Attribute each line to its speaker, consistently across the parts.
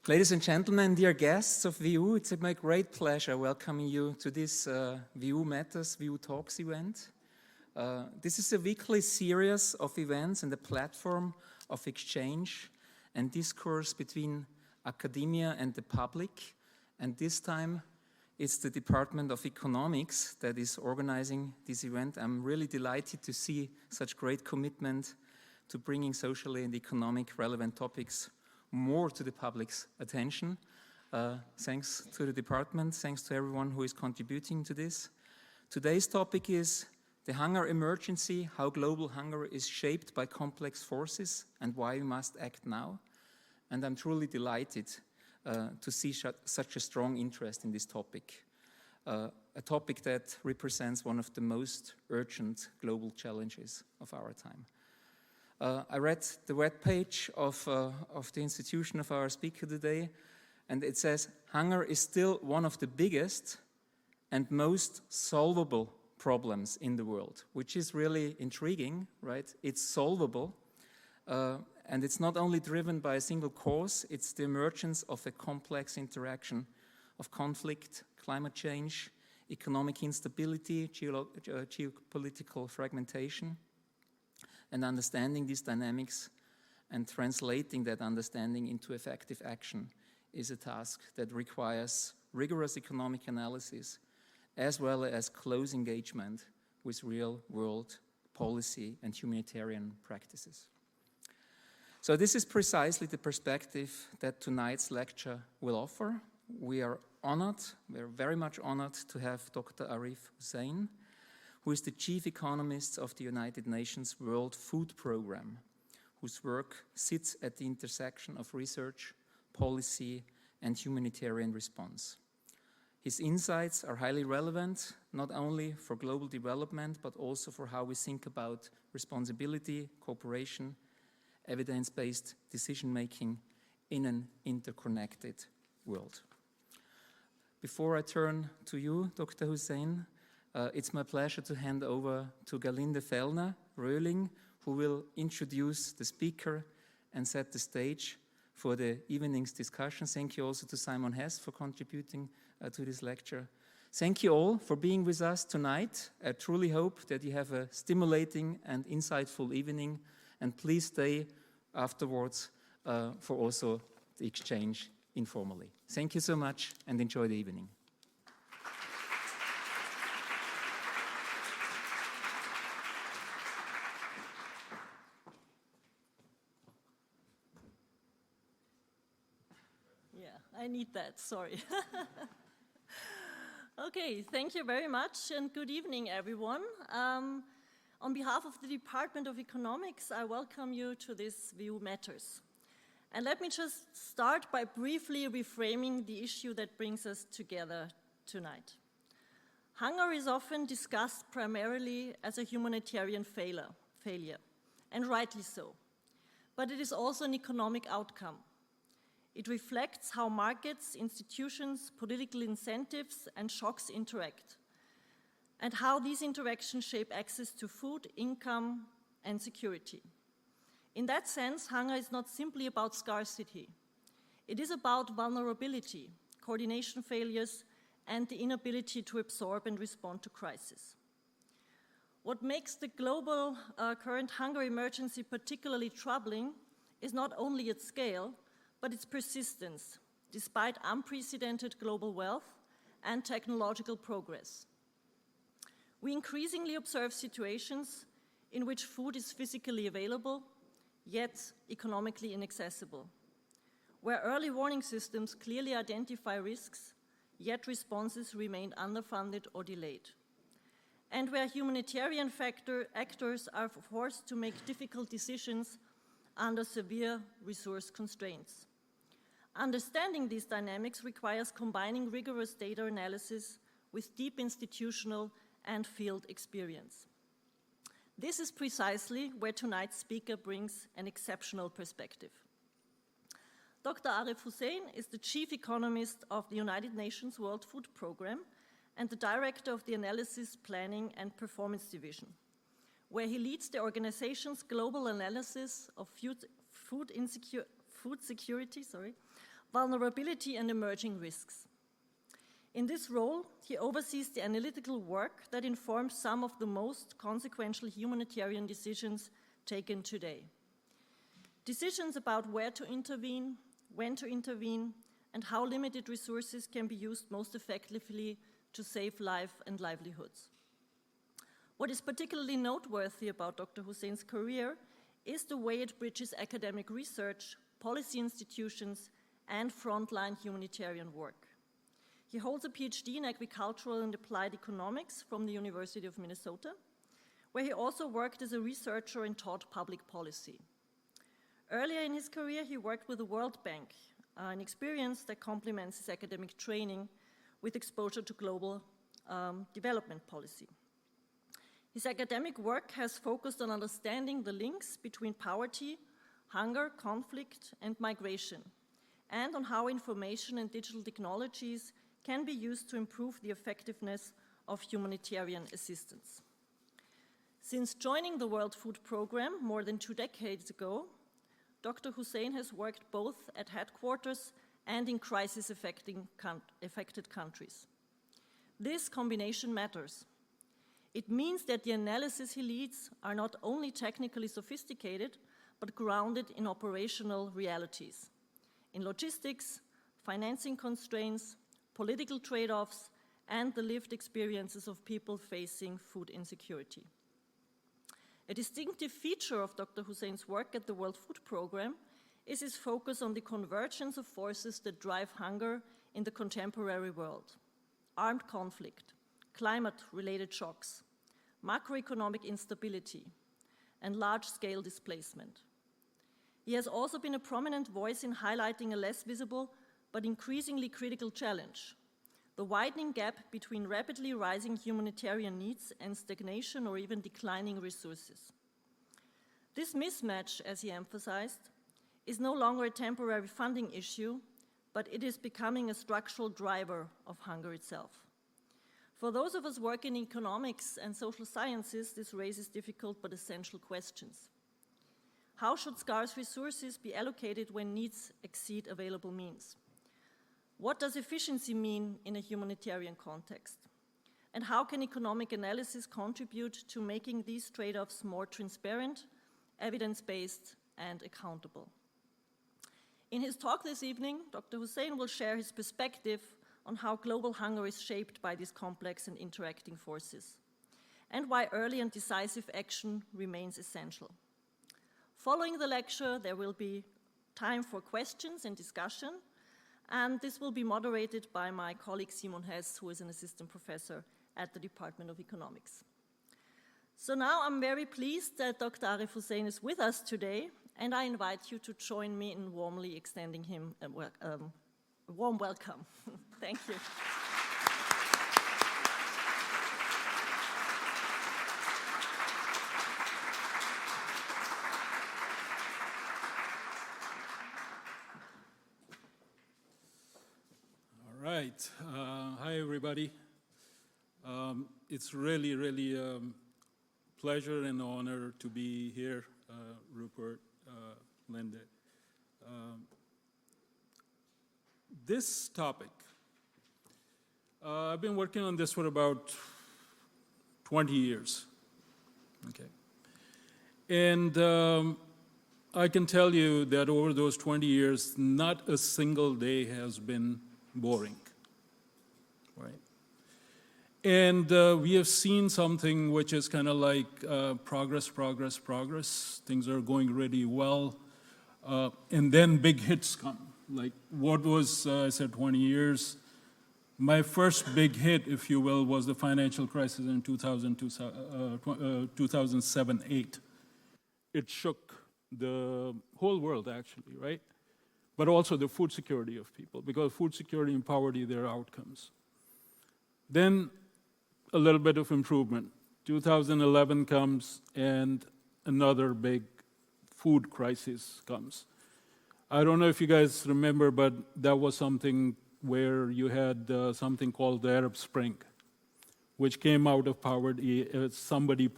Speaker 1: Ladies and gentlemen, dear guests of VU, it's my great pleasure welcoming you to this VU Matters, VU Talks event. This is a weekly series of events and a platform of exchange and discourse between academia and the public. And this time, it's the Department of Economics that is organizing this event. I'm really delighted to see such great commitment to bringing socially and economic relevant topics more to the public's attention. Thanks to the department, thanks to everyone who is contributing to this. Today's topic is the hunger emergency, how global hunger is shaped by complex forces and why we must act now. And I'm truly delighted to see such a strong interest in this topic, a topic that represents one of the most urgent global challenges of our time. I read the webpage of the institution of our speaker today, and it says, hunger is still one of the biggest and most solvable problems in the world, which is really intriguing, right? It's solvable, and it's not only driven by a single cause, it's the emergence of a complex interaction of conflict, climate change, economic instability, geopolitical fragmentation. And understanding these dynamics and translating that understanding into effective action is a task that requires rigorous economic analysis as well as close engagement with real-world policy and humanitarian practices. So this is precisely the perspective that tonight's lecture will offer. We are very much honored to have Dr. Arif Husain, who is the Chief Economist of the United Nations World Food Programme, whose work sits at the intersection of research, policy, and humanitarian response. His insights are highly relevant, not only for global development, but also for how we think about responsibility, cooperation, evidence-based decision-making in an interconnected world. Before I turn to you, Dr. Husain, it's my pleasure to hand over to Gerlinde Fellner-Röhling, who will introduce the speaker and set the stage for the evening's discussion. Thank you also to Simon Hess for contributing to this lecture. Thank you all for being with us tonight. I truly hope that you have a stimulating and insightful evening, and please stay afterwards for also the exchange informally. Thank you so much and enjoy the evening.
Speaker 2: I need that, sorry. Okay, thank you very much and good evening, everyone. On behalf of the Department of Economics, I welcome you to this VU Matters. And let me just start by briefly reframing the issue that brings us together tonight. Hunger is often discussed primarily as a humanitarian failure, and rightly so. But it is also an economic outcome. It reflects how markets, institutions, political incentives, and shocks interact, and how these interactions shape access to food, income, and security. In that sense, hunger is not simply about scarcity. It is about vulnerability, coordination failures, and the inability to absorb and respond to crisis. What makes the global current hunger emergency particularly troubling is not only its scale, but its persistence, despite unprecedented global wealth and technological progress. We increasingly observe situations in which food is physically available, yet economically inaccessible, where early warning systems clearly identify risks, yet responses remain underfunded or delayed, and where humanitarian actors are forced to make difficult decisions under severe resource constraints. Understanding these dynamics requires combining rigorous data analysis with deep institutional and field experience. This is precisely where tonight's speaker brings an exceptional perspective. Dr. Arif Husain is the Chief Economist of the United Nations World Food Programme and the Director of the Analysis, Planning and Performance Division, where he leads the organization's global analysis of food security, vulnerability and emerging risks. In this role, he oversees the analytical work that informs some of the most consequential humanitarian decisions taken today. Decisions about where to intervene, when to intervene, and how limited resources can be used most effectively to save life and livelihoods. What is particularly noteworthy about Dr. Husain's career is the way it bridges academic research, policy institutions, and frontline humanitarian work. He holds a PhD in agricultural and applied economics from the University of Minnesota, where he also worked as a researcher and taught public policy. Earlier in his career, he worked with the World Bank, an experience that complements his academic training with exposure to global development policy. His academic work has focused on understanding the links between poverty, hunger, conflict, and migration, and on how information and digital technologies can be used to improve the effectiveness of humanitarian assistance. Since joining the World Food Programme more than 2 decades ago, Dr. Husain has worked both at headquarters and in crisis-affected countries. This combination matters. It means that the analysis he leads are not only technically sophisticated, but grounded in operational realities, in logistics, financing constraints, political trade-offs, and the lived experiences of people facing food insecurity. A distinctive feature of Dr. Husain's work at the World Food Programme is his focus on the convergence of forces that drive hunger in the contemporary world: armed conflict, climate-related shocks, macroeconomic instability, and large-scale displacement. He has also been a prominent voice in highlighting a less visible but increasingly critical challenge: the widening gap between rapidly rising humanitarian needs and stagnation or even declining resources. This mismatch, as he emphasized, is no longer a temporary funding issue, but it is becoming a structural driver of hunger itself. For those of us working in economics and social sciences, this raises difficult but essential questions. How should scarce resources be allocated when needs exceed available means? What does efficiency mean in a humanitarian context? And how can economic analysis contribute to making these trade-offs more transparent, evidence-based, and accountable? In his talk this evening, Dr. Husain will share his perspective on how global hunger is shaped by these complex and interacting forces, and why early and decisive action remains essential. Following the lecture, there will be time for questions and discussion, and this will be moderated by my colleague Simon Hess, who is an assistant professor at the Department of Economics. So now I'm very pleased that Dr. Arif Husain is with us today, and I invite you to join me in warmly extending him a warm welcome. Thank you.
Speaker 3: Right. Hi, everybody. It's really a pleasure and honor to be here, Rupert, Linde. This topic, I've been working on this for about 20 years, okay? And I can tell you that over those 20 years, not a single day has been boring, right? And we have seen something which is kind of like progress. Things are going really well. And then big hits come. Like what was, I said 20 years. My first big hit, if you will, was the financial crisis in 2007-8. It shook the whole world, actually, right? But also the food security of people, because food security and poverty, their outcomes. Then a little bit of improvement. 2011 comes and another big food crisis comes. I don't know if you guys remember, but that was something where you had something called the Arab Spring, which came out of poverty. Somebody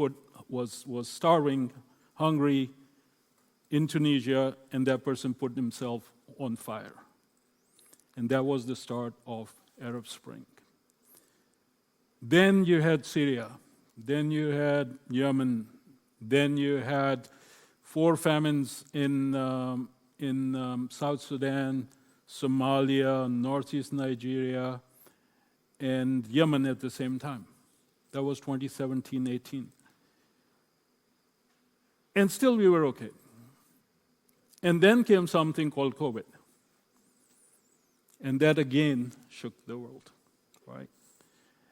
Speaker 3: was starving, hungry in Tunisia, and that person put himself on fire. And that was the start of Arab Spring. Then you had Syria. Then you had Yemen. Then you had 4 famines in South Sudan, Somalia, Northeast Nigeria, and Yemen at the same time. That was 2017-18. And still we were okay. And then came something called COVID. And that again shook the world, right?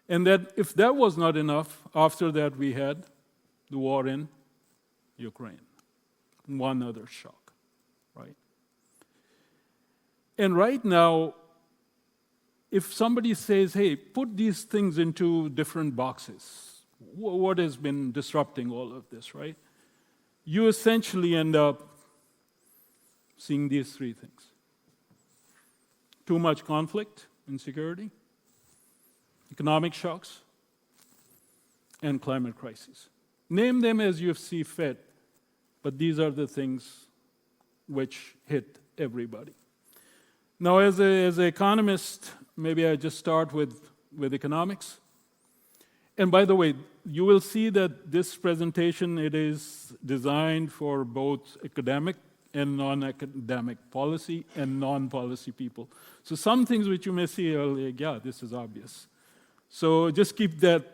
Speaker 3: And that if that was not enough, after that we had the war in Ukraine. One other shock, right? And right now, if somebody says, hey, put these things into different boxes, what has been disrupting all of this, right? You essentially end up seeing these 3 things. Too much conflict, insecurity, economic shocks, and climate crises. Name them as you see fit, but these are the things which hit everybody. Now, as an economist, maybe I just start with economics. And by the way, you will see that this presentation, it is designed for both academic and non-academic policy and non-policy people. So some things which you may see are like, yeah, this is obvious. So just keep that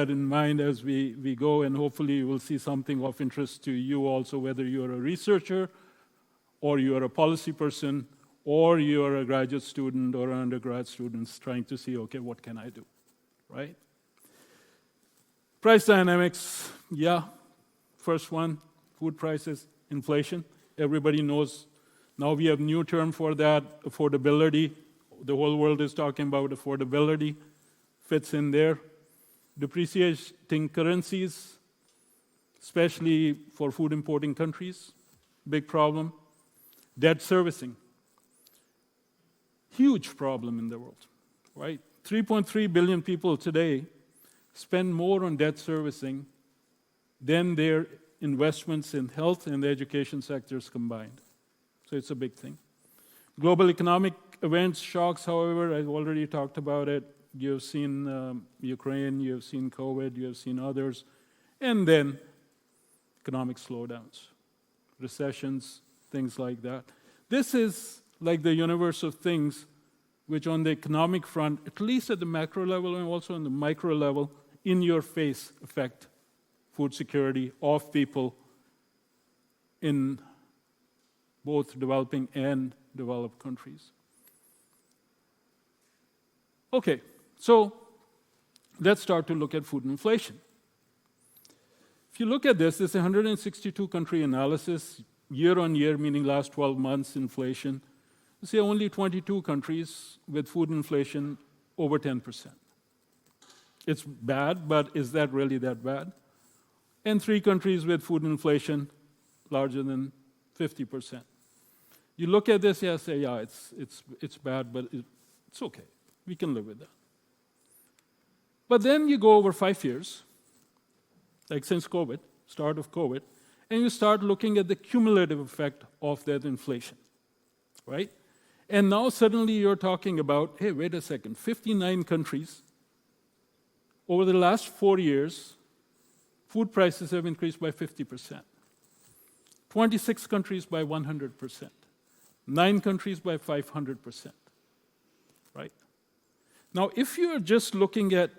Speaker 3: in mind as we go, and hopefully you will see something of interest to you also, whether you're a researcher or you're a policy person or you're a graduate student or an undergrad student trying to see, okay, what can I do, right? Price dynamics, yeah. First one, food prices, inflation. Everybody knows. Now we have a new term for that, affordability. The whole world is talking about affordability. Fits in there. Depreciating currencies, especially for food importing countries, big problem. Debt servicing, huge problem in the world, right? 3.3 billion people today spend more on debt servicing than their investments in health and the education sectors combined. So it's a big thing. Global economic events, shocks, however, I've already talked about it. You've seen Ukraine, you've seen COVID, you have seen others. And then economic slowdowns, recessions, things like that. This is like the universe of things which on the economic front, at least at the macro level and also on the micro level, in your face affect food security of people in both developing and developed countries. Okay, so let's start to look at food inflation. If you look at this is a 162 country analysis, year on year, meaning last 12 months inflation. You see only 22 countries with food inflation over 10%. It's bad, but is that really that bad? And 3 countries with food inflation larger than 50%. You look at this, yeah, say, yeah, it's bad, but it's okay. We can live with that. But then you go over 5 years, like since COVID, start of COVID, and you start looking at the cumulative effect of that inflation, right? And now suddenly you're talking about, hey, wait a second, 59 countries, over the last 4 years, food prices have increased by 50%. 26 countries by 100%. 9 countries by 500%, right? Now, if you're just looking at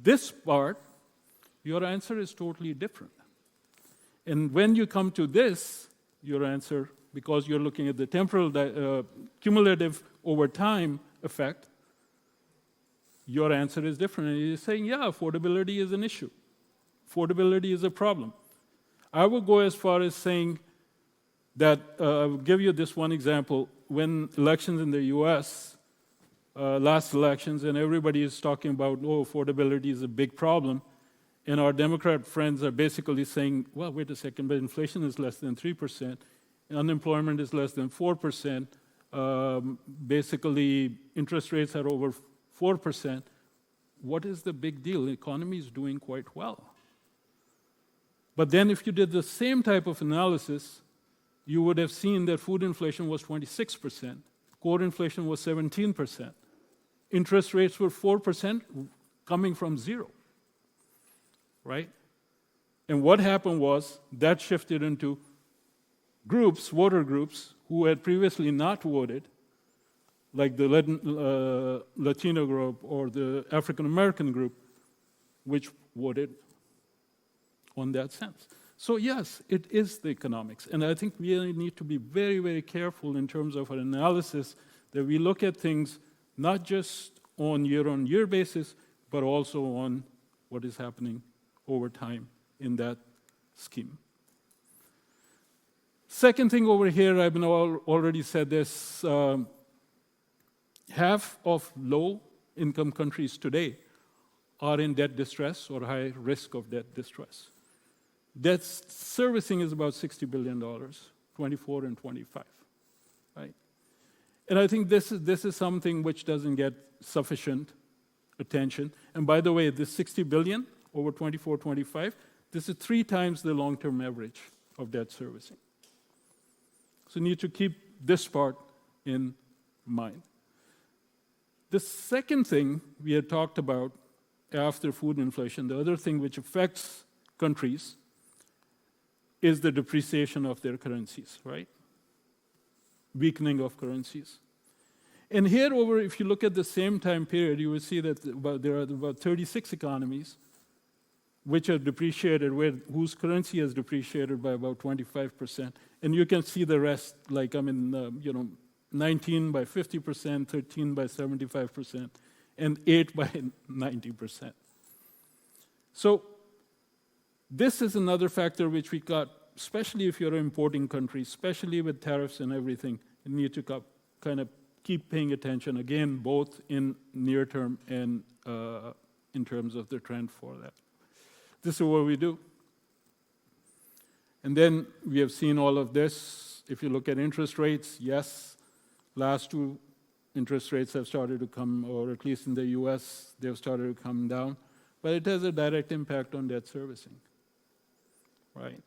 Speaker 3: this part, your answer is totally different. And when you come to this, your answer, because you're looking at the temporal cumulative over time effect, your answer is different. And you're saying, yeah, affordability is an issue. Affordability is a problem. I would go as far as saying that, I'll give you this one example. When elections in the US, last elections, and everybody is talking about, oh, affordability is a big problem, and our Democrat friends are basically saying, well, wait a second, but inflation is less than 3%, unemployment is less than 4%, basically interest rates are over 4%. What is the big deal? The economy is doing quite well. But then if you did the same type of analysis, you would have seen that food inflation was 26%, core inflation was 17%. Interest rates were 4% coming from zero, right? And what happened was that shifted into groups, voter groups, who had previously not voted, like the Latino group or the African American group, which voted on that sense. So yes, it is the economics. And I think we need to be very, very careful in terms of our analysis that we look at things not just on year basis, but also on what is happening over time in that scheme. Second thing over here, I've been already said this, half of low-income countries today are in debt distress or high risk of debt distress. Debt servicing is about $60 billion, 24 and 25, right? And I think this is something which doesn't get sufficient attention. And by the way, this 60 billion over 24, 25, this is 3 times the long-term average of debt servicing. So you need to keep this part in mind. The second thing we had talked about after food inflation, the other thing which affects countries is the depreciation of their currencies, right? Weakening of currencies. And here if you look at the same time period, you will see that there are about 36 economies which are depreciated, whose currency has depreciated by about 25%. And you can see the rest, 19 by 50%, 13 by 75%, and 8 by 90%. So this is another factor which we got, especially if you're an importing country, especially with tariffs and everything, you need to kind of keep paying attention, again, both in near term and in terms of the trend for that. This is what we do. And then we have seen all of this. If you look at interest rates, yes, last 2 interest rates have started to come, or at least in the US, they've started to come down. But it has a direct impact on debt servicing, right?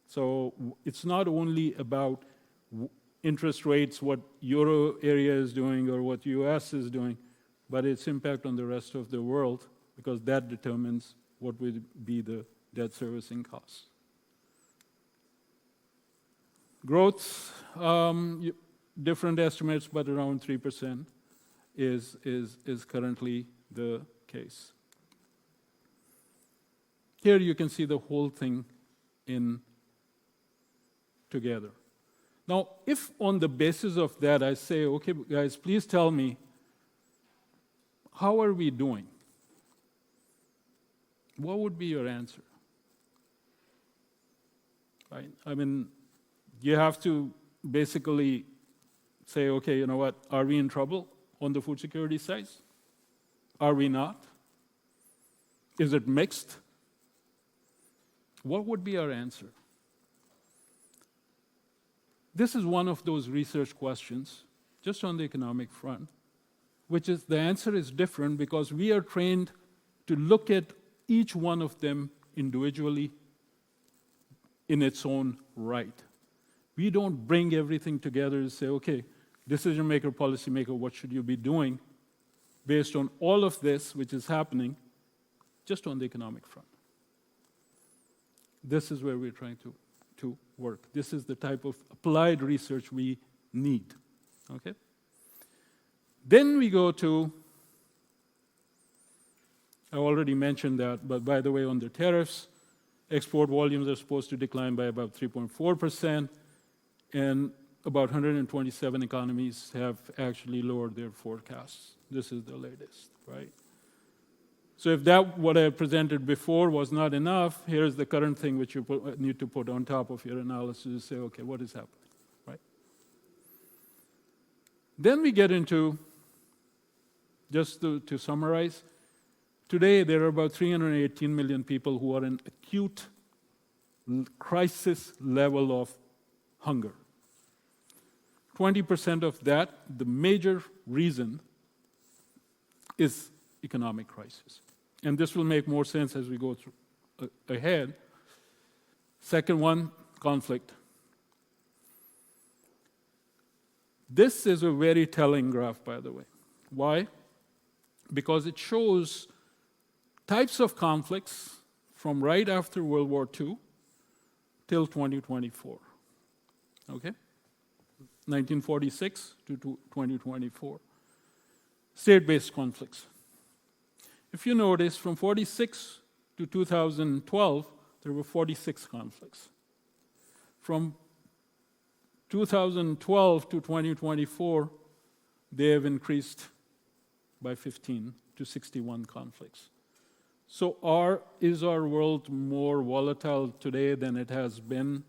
Speaker 3: So it's not only about interest rates, what Euro area is doing or what US is doing, but its impact on the rest of the world, because that determines what will be the debt servicing costs. Growth, different estimates, but around 3% is currently the case. Here you can see the whole thing in together. Now, if on the basis of that I say, okay, guys, please tell me, how are we doing? What would be your answer? Right? I mean, you have to basically say, okay, you know what, are we in trouble on the food security side? Are we not? Is it mixed? What would be our answer? This is one of those research questions, just on the economic front, which is the answer is different because we are trained to look at each one of them individually in its own right. We don't bring everything together and say, okay, decision maker, policy maker, what should you be doing based on all of this which is happening just on the economic front. This is where we're trying to work. This is the type of applied research we need. Okay? Then we go to, I already mentioned that, but by the way, on the tariffs, export volumes are supposed to decline by about 3.4%, and about 127 economies have actually lowered their forecasts. This is the latest, right? So if that, what I presented before, was not enough, here's the current thing which you need to put on top of your analysis to say, okay, what is happening, right? Then we get into, just to summarize, today there are about 318 million people who are in acute crisis level of hunger. 20% of that, the major reason is economic crisis. And this will make more sense as we go through ahead. Second one, conflict. This is a very telling graph, by the way. Why? Because it shows types of conflicts from right after World War II till 2024. Okay? 1946 to 2024. State-based conflicts. If you notice, from 46 to 2012, there were 46 conflicts. From 2012 to 2024, they have increased by 15 to 61 conflicts. So is our world more volatile today than it has been,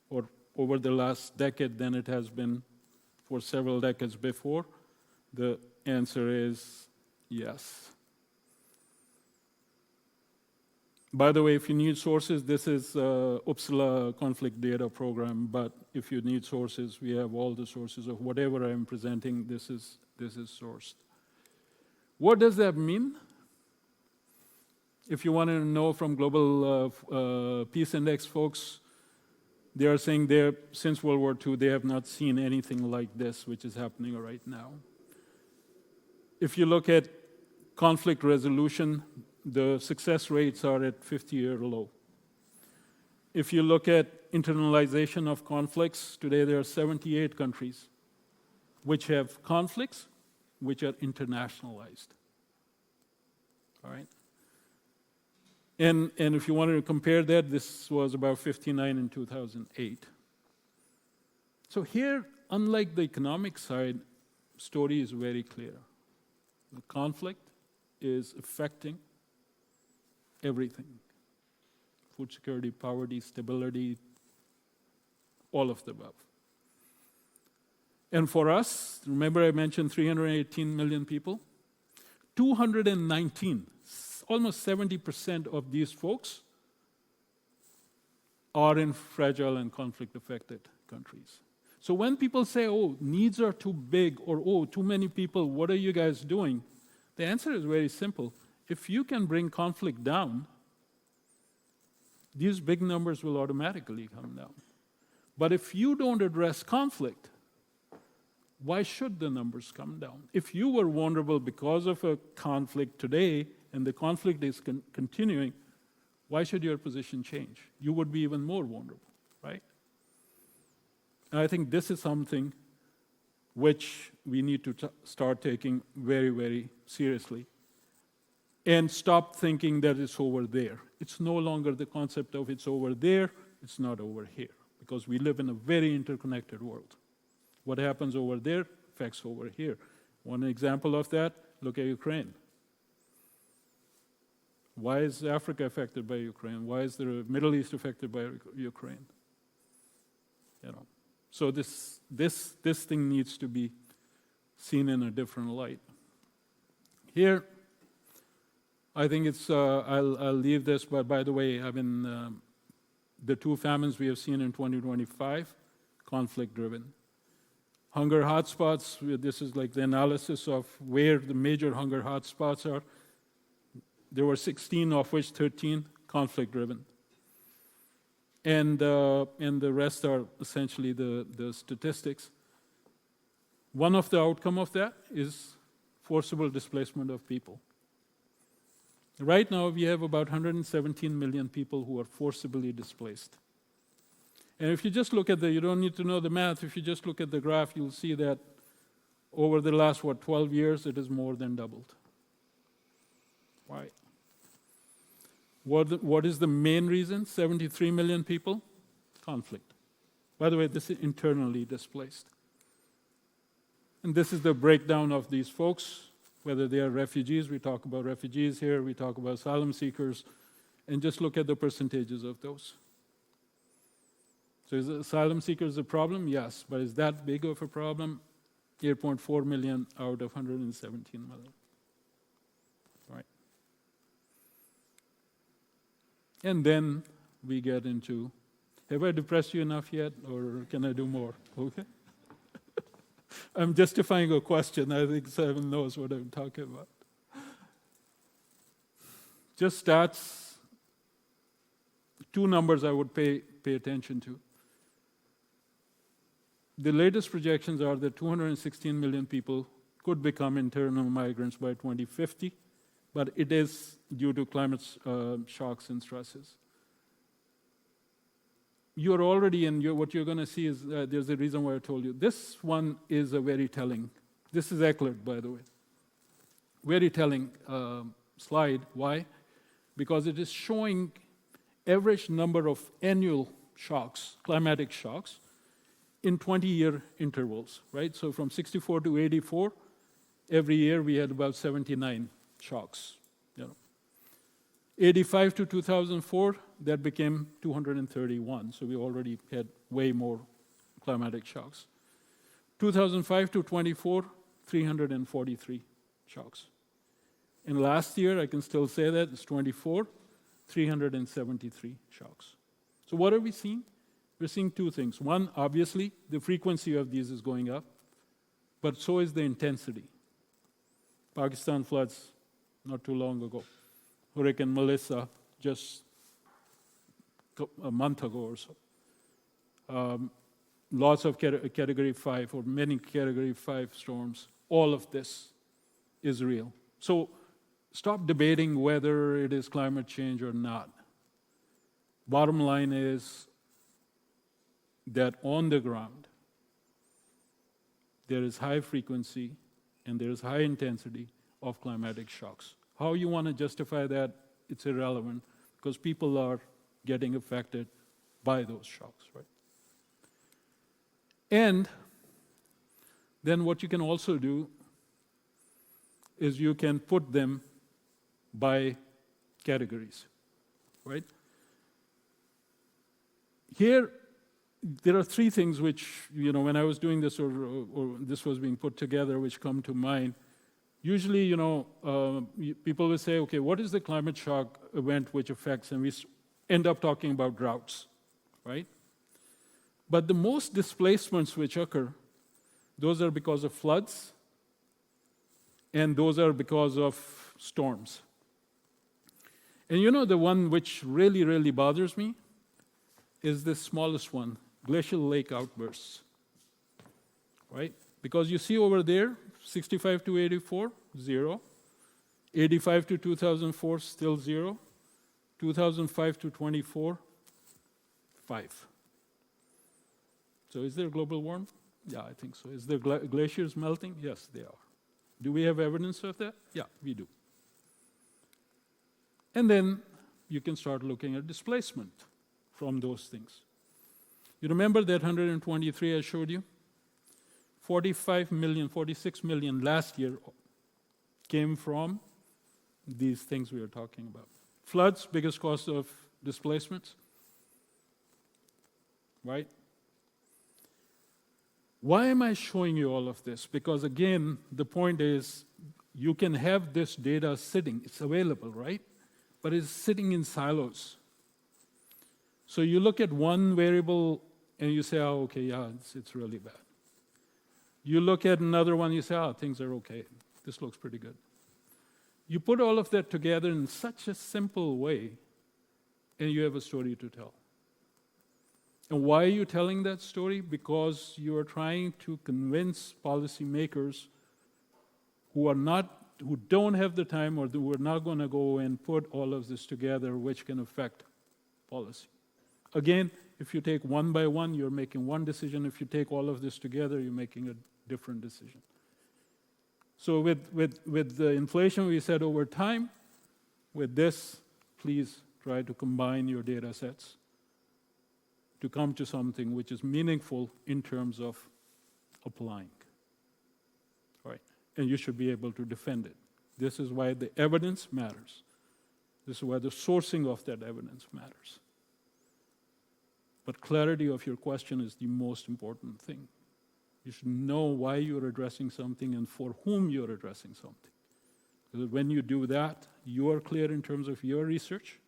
Speaker 3: or over the last decade than it has been for several decades before? The answer is yes. By the way, if you need sources, this is Uppsala Conflict Data Program, but if you need sources, we have all the sources of whatever I'm presenting, this is sourced. What does that mean? If you want to know from Global Peace Index folks, they are saying since World War II, they have not seen anything like this, which is happening right now. If you look at conflict resolution, the success rates are at 50-year low. If you look at internalization of conflicts, today there are 78 countries which have conflicts which are internationalized. All right? And if you wanted to compare that, this was about 59 in 2008. So here, unlike the economic side, story is very clear. The conflict is affecting everything. Food security, poverty, stability, all of the above. And for us, remember I mentioned 318 million people? 219, almost 70% of these folks are in fragile and conflict-affected countries. So when people say, oh, needs are too big, or oh, too many people, what are you guys doing? The answer is very simple. If you can bring conflict down, these big numbers will automatically come down. But if you don't address conflict, why should the numbers come down? If you were vulnerable because of a conflict today, and the conflict is continuing, why should your position change? You would be even more vulnerable, right? And I think this is something which we need to start taking very, very seriously. And stop thinking that it's over there. It's no longer the concept of it's over there, it's not over here. Because we live in a very interconnected world. What happens over there affects over here. One example of that, look at Ukraine. Why is Africa affected by Ukraine? Why is the Middle East affected by Ukraine? So this thing needs to be seen in a different light. Here, I think it's, I'll leave this, but by the way, the two famines we have seen in 2025, conflict-driven. Hunger hotspots, this is like the analysis of where the major hunger hotspots are. There were 16, of which 13 conflict-driven. And the rest are essentially the statistics. One of the outcome of that is forcible displacement of people. Right now, we have about 117 million people who are forcibly displaced. And if you just look at you don't need to know the math, if you just look at the graph, you'll see that over the last, 12 years, it has more than doubled. Why? What is the main reason? 73 million people? Conflict. By the way, this is internally displaced. And this is the breakdown of these folks, whether they are refugees, we talk about refugees here, we talk about asylum seekers, and just look at the percentages of those. So is asylum seekers a problem? Yes, but is that big of a problem? 8.4 million out of 117 million. Right. And then we get into, have I depressed you enough yet, or can I do more? Okay. I'm justifying a question. I think Simon knows what I'm talking about. Just stats. Two numbers I would pay attention to. the latest projections are that 216 million people could become internal migrants by 2050, but it is due to climate shocks and stresses. You're already, and what you're going to see is, there's a reason why I told you. This one is a very telling. This is Eckler, by the way. Very telling slide. Why? Because it is showing average number of annual shocks, climatic shocks, in 20-year intervals, right? So from 64 to 84, every year we had about 79 shocks. 85 to 2004, that became 231. So we already had way more climatic shocks. 2005 to 24, 343 shocks. And last year, I can still say that, it's 24, 373 shocks. So what are we seeing? We're seeing two things. One, obviously, the frequency of these is going up, but so is the intensity. Pakistan floods not too long ago. Hurricane Melissa just a month ago or so. Lots of Category 5 or many Category 5 storms. All of this is real. So stop debating whether it is climate change or not. Bottom line is that on the ground, there is high frequency and there is high intensity of climatic shocks. How you want to justify that, it's irrelevant, because people are getting affected by those shocks, right? And then what you can also do is you can put them by categories, right? Here, there are three things which, when I was doing this or this was being put together, which come to mind. Usually, people will say, okay, what is the climate shock event which affects, and we end up talking about droughts, right? But the most displacements which occur, those are because of floods, and those are because of storms. And the one which really, really bothers me is the smallest one, glacial lake outbursts, right? Because you see over there, 65 to 84, 0. 85 to 2004, still 0. 2005 to 24, 5. So is there global warming? Yeah, I think so. Is there glaciers melting? Yes, they are. Do we have evidence of that? Yeah, we do. And then you can start looking at displacement from those things. You remember that 123 I showed you? 45 million, 46 million last year came from these things we are talking about. Floods, biggest cause of displacements, right? Why am I showing you all of this? Because again, the point is, you can have this data sitting, it's available, right? But it's sitting in silos. So you look at one variable and you say, oh, okay, yeah, it's really bad. You look at another one, you say, oh, things are okay. This looks pretty good. You put all of that together in such a simple way, and you have a story to tell. And why are you telling that story? Because you are trying to convince policymakers who don't have the time or who are not going to go and put all of this together, which can affect policy. Again, if you take one by one, you're making one decision. If you take all of this together, you're making a different decision. So with the inflation, we said over time, with this, please try to combine your data sets to come to something which is meaningful in terms of applying. Right? And you should be able to defend it. This is why the evidence matters. This is why the sourcing of that evidence matters. But clarity of your question is the most important thing. You should know why you're addressing something and for whom you're addressing something. Because when you do that, you are clear in terms of your research,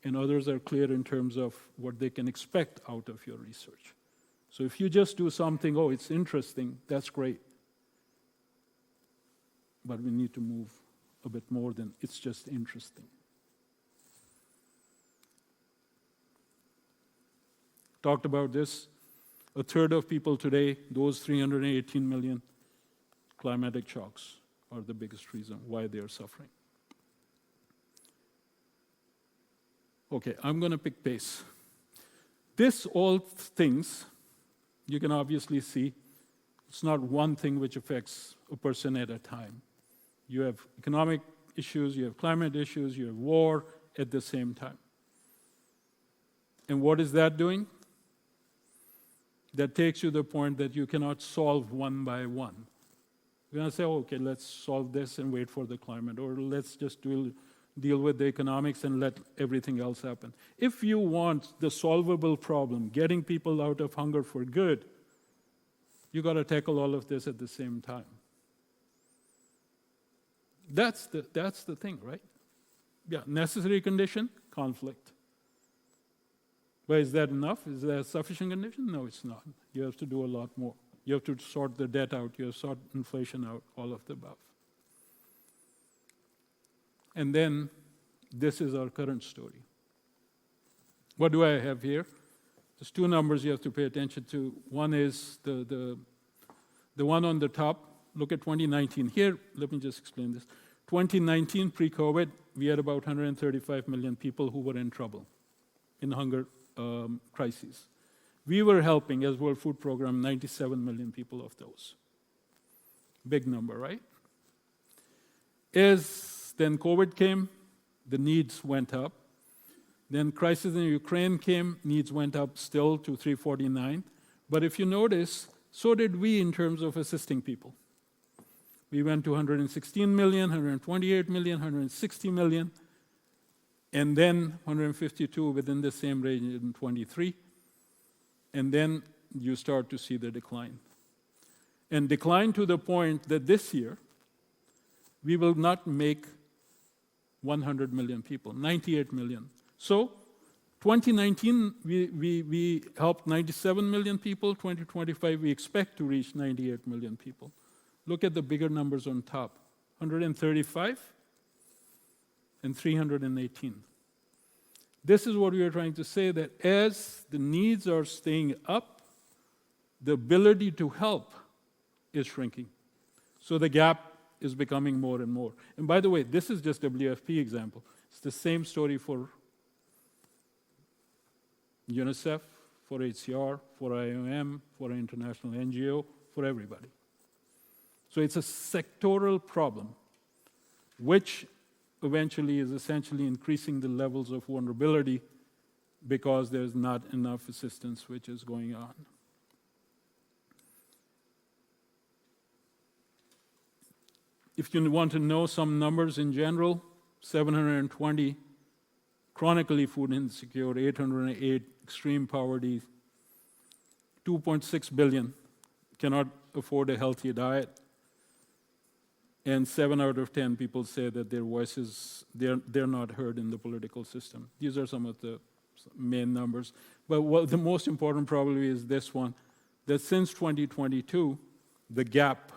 Speaker 3: and others are clear in terms of what they can expect out of your research. So if you just do something, oh, it's interesting, that's great. But we need to move a bit more than it's just interesting. Talked about this. A third of people today, those 318 million climatic shocks are the biggest reason why they are suffering. Okay, I'm going to pick pace. This all things, you can obviously see, it's not one thing which affects a person at a time. You have economic issues, you have climate issues, you have war at the same time. And what is that doing? That takes you to the point that you cannot solve one by one. You're going to say, okay, let's solve this and wait for the climate, or let's just deal with the economics and let everything else happen. If you want the solvable problem, getting people out of hunger for good, you got to tackle all of this at the same time. That's the thing, right? Yeah, necessary condition, conflict. But is that enough? Is that a sufficient condition? No, it's not. You have to do a lot more. You have to sort the debt out. You have to sort inflation out, all of the above. And then, this is our current story. What do I have here? There's two numbers you have to pay attention to. One is the one on the top. Look at 2019. Here, let me just explain this. 2019, pre-COVID, we had about 135 million people who were in trouble, in hunger crises. We were helping, as World Food Program, 97 million people of those. Big number, right? As then COVID came, the needs went up. Then crisis in Ukraine came, needs went up still to 349. But if you notice, so did we in terms of assisting people. We went to 116 million, 128 million, 160 million, and then 152 within the same range in 23. And then you start to see the decline. And decline to the point that this year, we will not make 100 million people, 98 million. So 2019, we helped 97 million people. 2025, we expect to reach 98 million people. Look at the bigger numbers on top, 135 and 318. This is what we are trying to say, that as the needs are staying up, the ability to help is shrinking. So the gap is becoming more and more. And by the way, this is just WFP example. It's the same story for UNICEF, for HCR, for IOM, for an international NGO, for everybody. So it's a sectoral problem, which eventually is essentially increasing the levels of vulnerability because there's not enough assistance which is going on. If you want to know some numbers in general, 720 chronically food insecure, 808 extreme poverty, 2.6 billion cannot afford a healthy diet, and 7 out of 10 people say that their voices, they're not heard in the political system. These are some of the main numbers. But what the most important probably is this one, that since 2022, the gap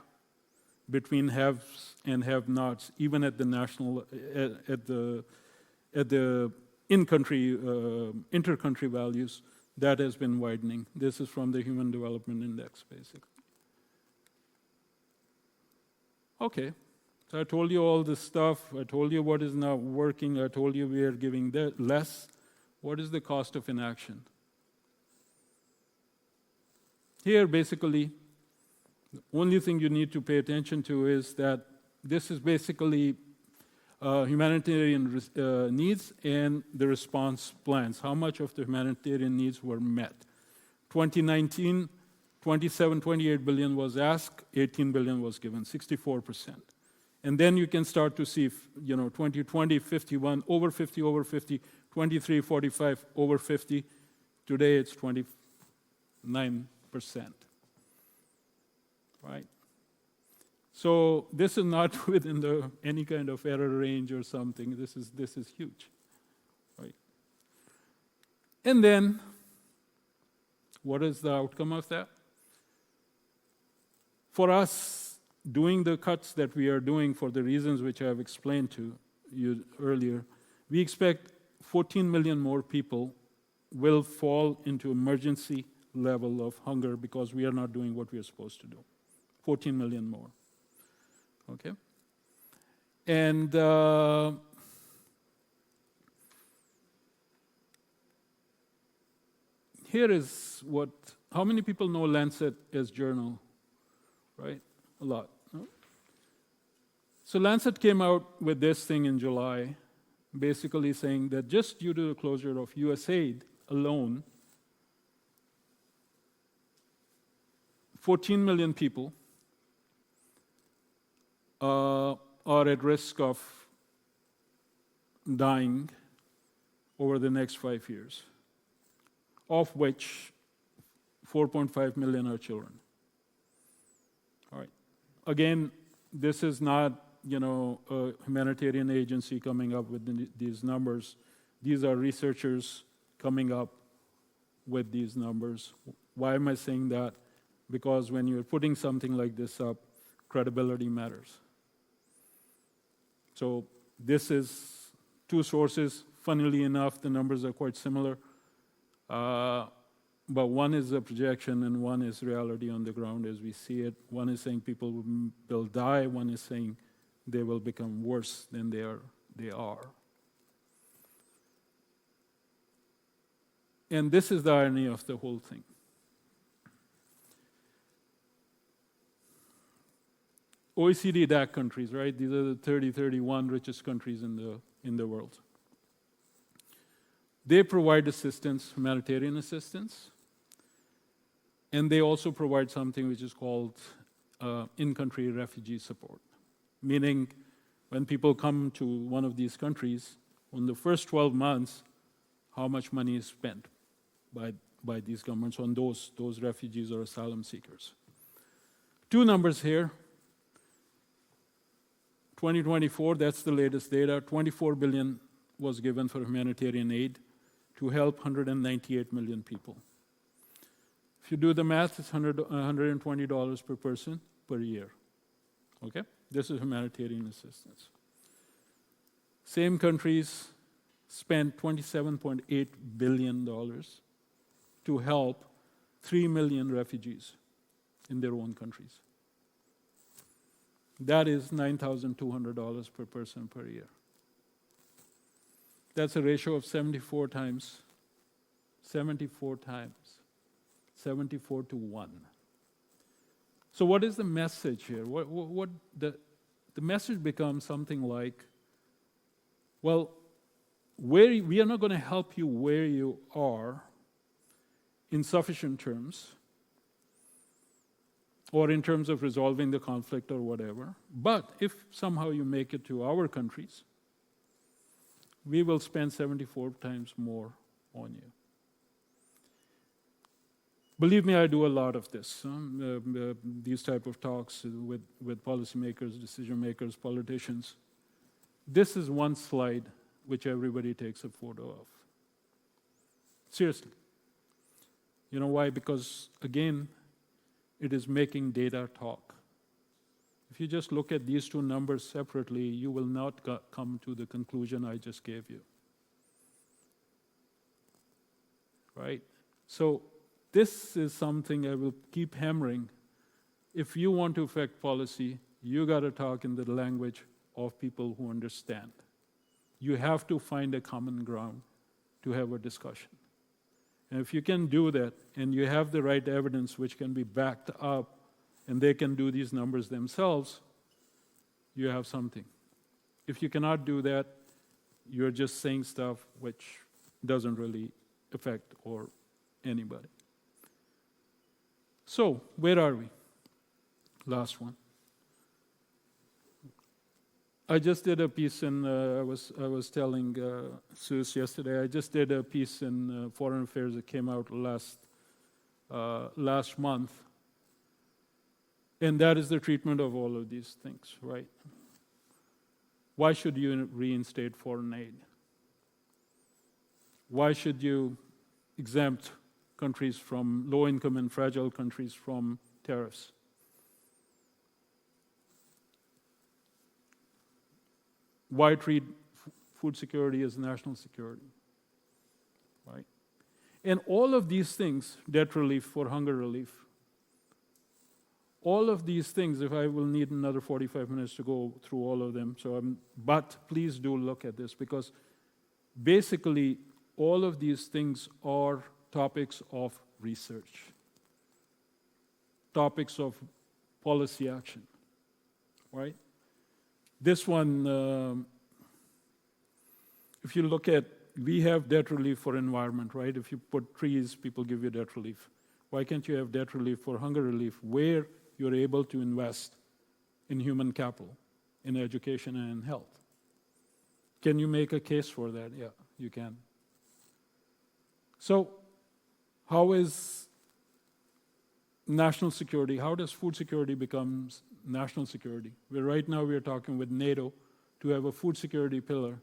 Speaker 3: between haves and have-nots, even at the national, at the in-country, inter-country values, that has been widening. This is from the Human Development Index, basically. Okay, so I told you all this stuff. I told you what is not working. I told you we are giving less. What is the cost of inaction? Here, basically, the only thing you need to pay attention to is that this is basically humanitarian needs and the response plans. How much of the humanitarian needs were met? 2019, 28 billion was asked, 18 billion was given, 64%. And then you can start to see, 2020, 51, over 50, over 50, 23, 45, over 50. Today it's 29%. Right? So this is not within any kind of error range or something. This is huge. Right? And then, what is the outcome of that? For us, doing the cuts that we are doing for the reasons which I have explained to you earlier, we expect 14 million more people will fall into emergency level of hunger because we are not doing what we are supposed to do. 14 million more. Okay? And here is what, how many people know Lancet as journal? Right? A lot. No? So Lancet came out with this thing in July, basically saying that just due to the closure of USAID alone, 14 million people are at risk of dying over the next 5 years, of which 4.5 million are children. All right. Again, this is not, a humanitarian agency coming up with these numbers. These are researchers coming up with these numbers. Why am I saying that? Because when you're putting something like this up, credibility matters. So this is two sources. Funnily enough, the numbers are quite similar. But one is a projection and one is reality on the ground as we see it. One is saying people will die. One is saying they will become worse than they are. And this is the irony of the whole thing. OECD DAC countries, right? These are the 31 richest countries in the world. They provide assistance, humanitarian assistance, and they also provide something which is called in-country refugee support. Meaning, when people come to one of these countries, in the first 12 months, how much money is spent by these governments on those refugees or asylum seekers. Two numbers here. 2024, that's the latest data, 24 billion was given for humanitarian aid to help 198 million people. If you do the math, it's $120 per person per year. Okay? This is humanitarian assistance. Same countries spent $27.8 billion to help 3 million refugees in their own countries. That is $9,200 per person per year. That's a ratio of 74 times, 74 to 1. So what is the message here? What the message becomes something like, well, we are not going to help you where you are in sufficient terms, or in terms of resolving the conflict or whatever. But if somehow you make it to our countries, we will spend 74 times more on you. Believe me, I do a lot of this, these type of talks with policymakers, decision makers, politicians. This is one slide which everybody takes a photo of. Seriously. You know why? Because, again, it is making data talk. If you just look at these two numbers separately, you will not come to the conclusion I just gave you. Right? So this is something I will keep hammering. If you want to affect policy, you got to talk in the language of people who understand. You have to find a common ground to have a discussion. And if you can do that, and you have the right evidence which can be backed up, and they can do these numbers themselves, you have something. If you cannot do that, you're just saying stuff which doesn't really affect or anybody. So, where are we? Last one. I just did a piece in, I was telling Suze yesterday, I just did a piece in Foreign Affairs that came out last month. And that is the treatment of all of these things, right? Why should you reinstate foreign aid? Why should you exempt countries from low-income and fragile countries from tariffs? Why treat food security as national security, right? And all of these things, debt relief for hunger relief, all of these things, if I will need another 45 minutes to go through all of them, but please do look at this, because basically all of these things are topics of research, topics of policy action, right? This one, if you look at, we have debt relief for environment, right? If you put trees, people give you debt relief. Why can't you have debt relief for hunger relief, where you're able to invest in human capital, in education and in health? Can you make a case for that? Yeah, you can. So, how is national security, how does food security become national security? Right now we're talking with NATO to have a food security pillar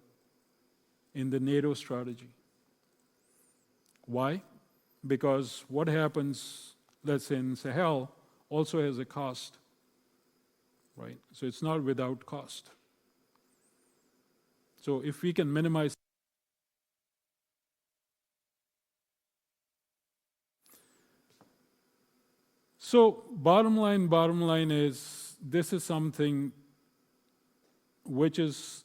Speaker 3: in the NATO strategy. Why? Because what happens, let's say in Sahel, also has a cost, right? So it's not without cost. So if we can minimize. So bottom line is, this is something which is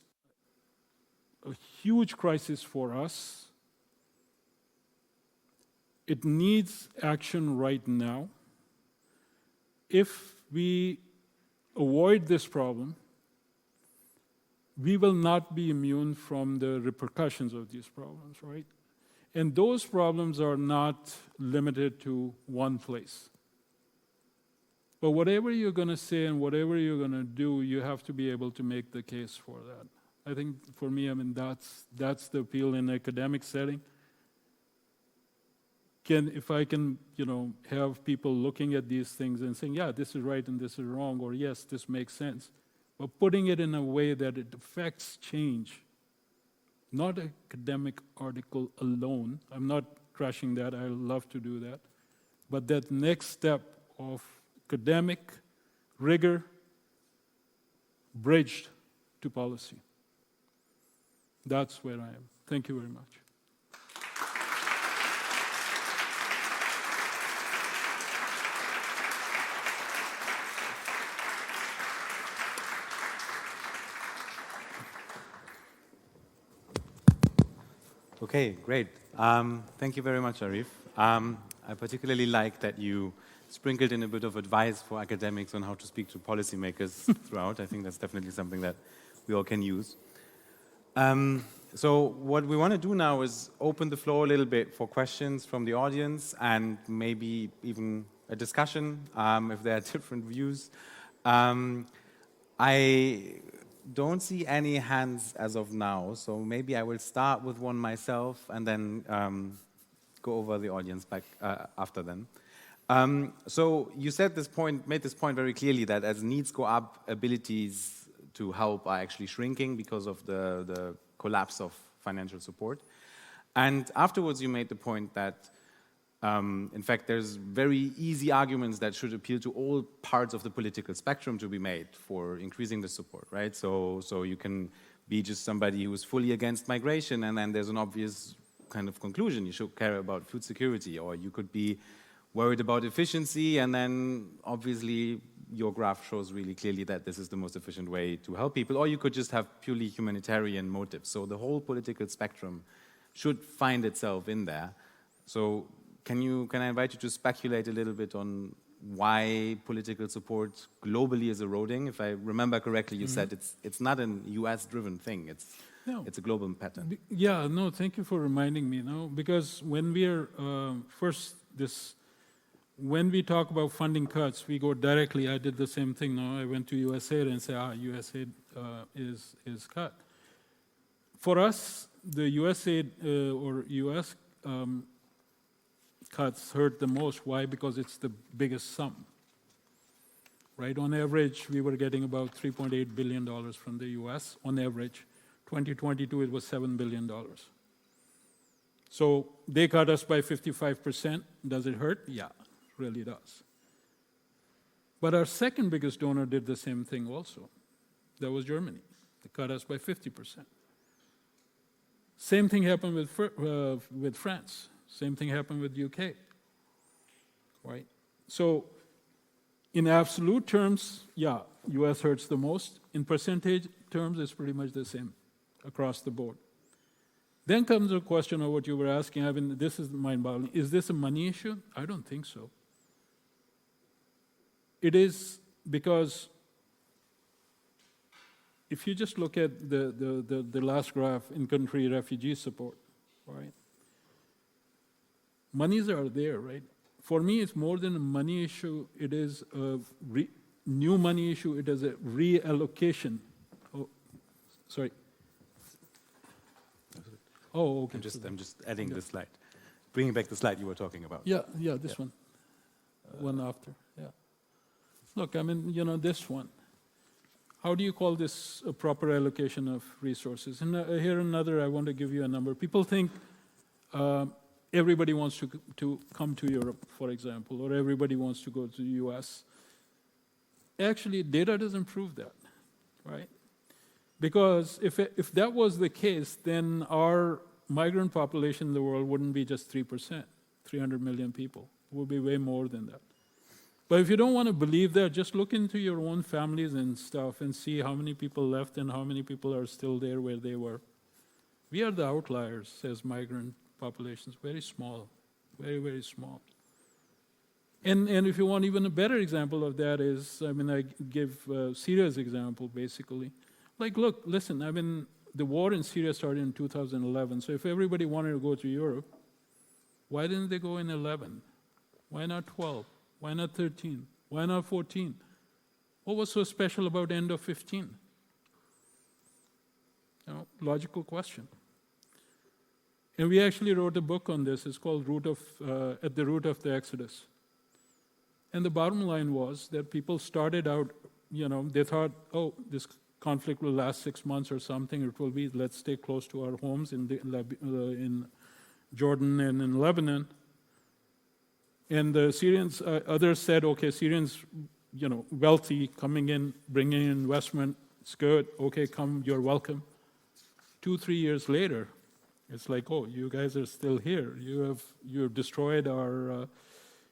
Speaker 3: a huge crisis for us. It needs action right now. If we avoid this problem, we will not be immune from the repercussions of these problems, right? And those problems are not limited to one place. But whatever you're going to say and whatever you're going to do, you have to be able to make the case for that. I think for me, that's the appeal in an academic setting. If I can, have people looking at these things and saying, yeah, this is right and this is wrong, or yes, this makes sense, but putting it in a way that it affects change, not an academic article alone. I'm not trashing that. I love to do that. But that next step of academic rigor bridged to policy. That's where I am. Thank you very much.
Speaker 4: Okay, great. Thank you very much, Arif. I particularly like that you sprinkled in a bit of advice for academics on how to speak to policymakers throughout. I think that's definitely something that we all can use. So what we want to do now is open the floor a little bit for questions from the audience and maybe even a discussion if there are different views. I don't see any hands as of now, so maybe I will start with one myself and then go over the audience back after then. So you made this point very clearly that as needs go up, abilities to help are actually shrinking because of the collapse of financial support. And afterwards you made the point that in fact, there's very easy arguments that should appeal to all parts of the political spectrum to be made for increasing the support, right? So you can be just somebody who is fully against migration, and then there's an obvious kind of conclusion. You should care about food security, or you could be worried about efficiency, and then obviously your graph shows really clearly that this is the most efficient way to help people, or you could just have purely humanitarian motives. So the whole political spectrum should find itself in there. So can I invite you to speculate a little bit on why political support globally is eroding? If I remember correctly, you said it's not an US-driven thing. It's a global pattern.
Speaker 3: Yeah, no, thank you for reminding me. Because when we're when we talk about funding cuts, we go directly. I did the same thing. I went to USAID and said, USAID is cut. For us, the USAID or US cuts hurt the most. Why? Because it's the biggest sum. Right? On average, we were getting about $3.8 billion from the US on average. 2022, it was $7 billion. So they cut us by 55%. Does it hurt? Yeah, it really does. But our second biggest donor did the same thing also. That was Germany. They cut us by 50%. Same thing happened with France. Same thing happened with UK, right? So in absolute terms, yeah, US hurts the most. In percentage terms, it's pretty much the same across the board. Then comes the question of what you were asking. I mean, this is mind-boggling. Is this a money issue? I don't think so. It is because if you just look at the last graph, in-country refugee support, right? Monies are there, right? For me, it's more than a money issue. It is a new money issue. It is a reallocation. Oh, sorry. Oh, okay.
Speaker 4: I'm just adding the slide, bringing back the slide you were talking about.
Speaker 3: Yeah, this one. One after, yeah. Look, I mean, this one. How do you call this a proper allocation of resources? And here another, I want to give you a number. People think everybody wants to come to Europe, for example, or everybody wants to go to the US. Actually, data doesn't prove that, right? Because if that was the case, then our migrant population in the world wouldn't be just 3%, 300 million people. It would be way more than that. But if you don't want to believe that, just look into your own families and stuff and see how many people left and how many people are still there where they were. We are the outliers as migrant populations, very small, very, very small. And if you want even a better example of that is, I mean, I give Syria's example, basically. Like, look, listen, I mean, the war in Syria started in 2011, so if everybody wanted to go to Europe, why didn't they go in 11? Why not 12? Why not 13? Why not 14? What was so special about the end of 15? Logical question. And we actually wrote a book on this. It's called At the Root of the Exodus. And the bottom line was that people started out, they thought, oh, this conflict will last 6 months or something. It will be, let's stay close to our homes in Jordan and in Lebanon. And the Syrians, others said, okay, Syrians, wealthy, coming in, bringing in investment, it's good, okay, come, you're welcome. 2-3 years later, it's like, oh, you guys are still here. You have destroyed our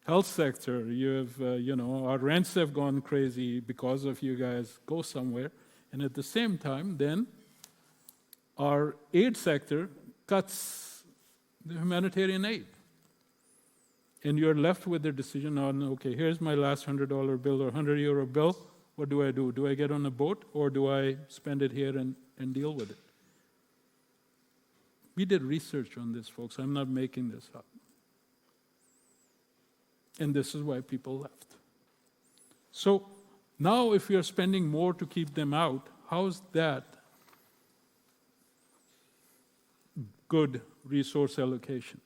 Speaker 3: health sector. You have, our rents have gone crazy because of you guys. Go somewhere. And at the same time, then, our aid sector cuts the humanitarian aid. And you're left with the decision on, okay, here's my last $100 bill or €100 bill. What do I do? Do I get on a boat or do I spend it here and deal with it? We did research on this, folks. I'm not making this up. And this is why people left. So now if you're spending more to keep them out, how's that good resource allocation?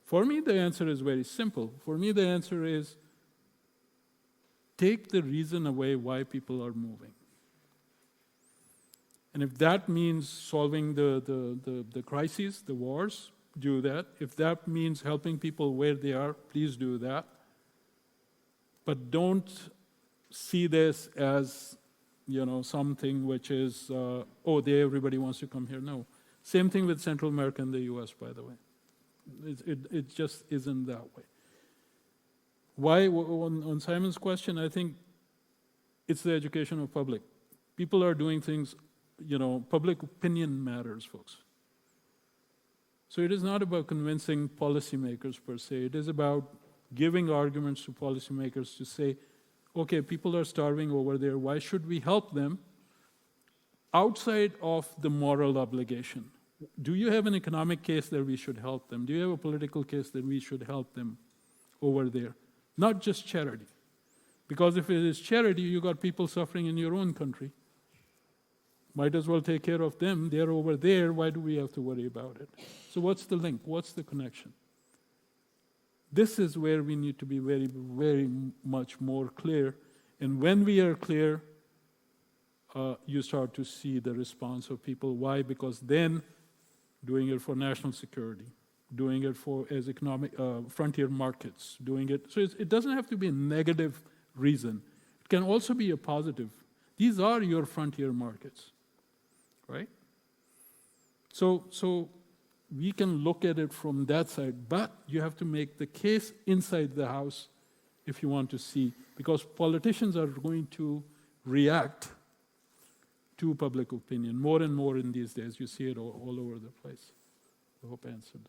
Speaker 3: For me, the answer is very simple. For me, the answer is take the reason away why people are moving. And if that means solving the crises, the wars, do that. If that means helping people where they are, please do that. But don't see this as, something which is, everybody wants to come here. No. Same thing with Central America and the US, by the way. It just isn't that way. Why, on Simon's question, I think it's the education of public. People are doing things, public opinion matters, folks. So it is not about convincing policymakers per se. It is about giving arguments to policymakers to say, okay, people are starving over there. Why should we help them outside of the moral obligation? Do you have an economic case that we should help them? Do you have a political case that we should help them over there? Not just charity. Because if it is charity, you got people suffering in your own country. Might as well take care of them. They're over there. Why do we have to worry about it? So what's the link? What's the connection? This is where we need to be very, very much more clear. And when we are clear, you start to see the response of people. Why? Because then doing it for national security, doing it for as economic frontier markets, doing it. So it doesn't have to be a negative reason. It can also be a positive. These are your frontier markets, right? So we can look at it from that side, but you have to make the case inside the House if you want to see, because politicians are going to react to public opinion more and more in these days. You see it all over the place. I hope I answered.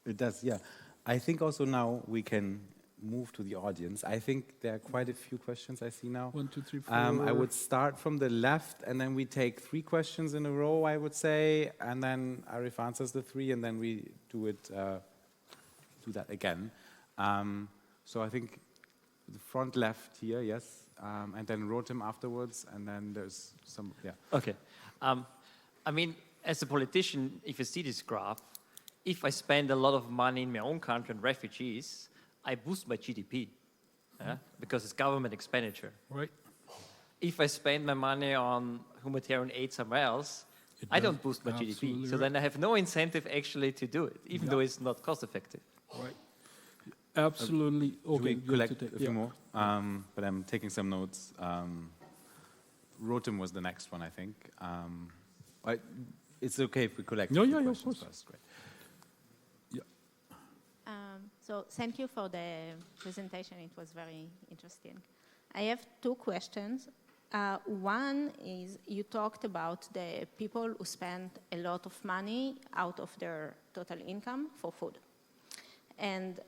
Speaker 4: It does, yeah. I think also now we can move to the audience. I think there are quite a few questions I see now.
Speaker 3: 1, 2, 3, 4.
Speaker 4: I would start from the left, and then we take 3 questions in a row, I would say, and then Arif answers the 3, and then we do that again. So I think the front left here, yes, and then Rotem afterwards, and then there's some, yeah.
Speaker 5: Okay. I mean, as a politician, if you see this graph, if I spend a lot of money in my own country on refugees, I boost my GDP because it's government expenditure.
Speaker 3: Right.
Speaker 5: If I spend my money on humanitarian aid somewhere else, I don't boost my GDP. So then I have no incentive actually to do it, even though it's not cost effective.
Speaker 3: Right. Absolutely. Okay.
Speaker 4: We collect a few more, but I'm taking some notes. Rotem was the next one, I think. It's okay if we collect a few questions
Speaker 3: of course.
Speaker 4: first. Great.
Speaker 6: So thank you for the presentation. It was very interesting. I have 2 questions. One is you talked about the people who spend a lot of money out of their total income for food. And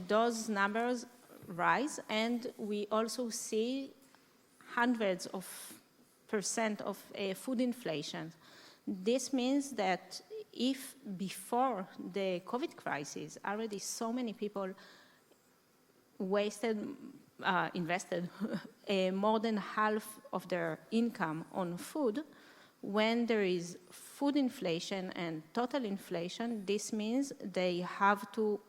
Speaker 6: those numbers rise, and we also see hundreds of % of food inflation. This means that if before the COVID crisis, already so many people invested more than half of their income on food, when there is food inflation and total inflation, this means they have to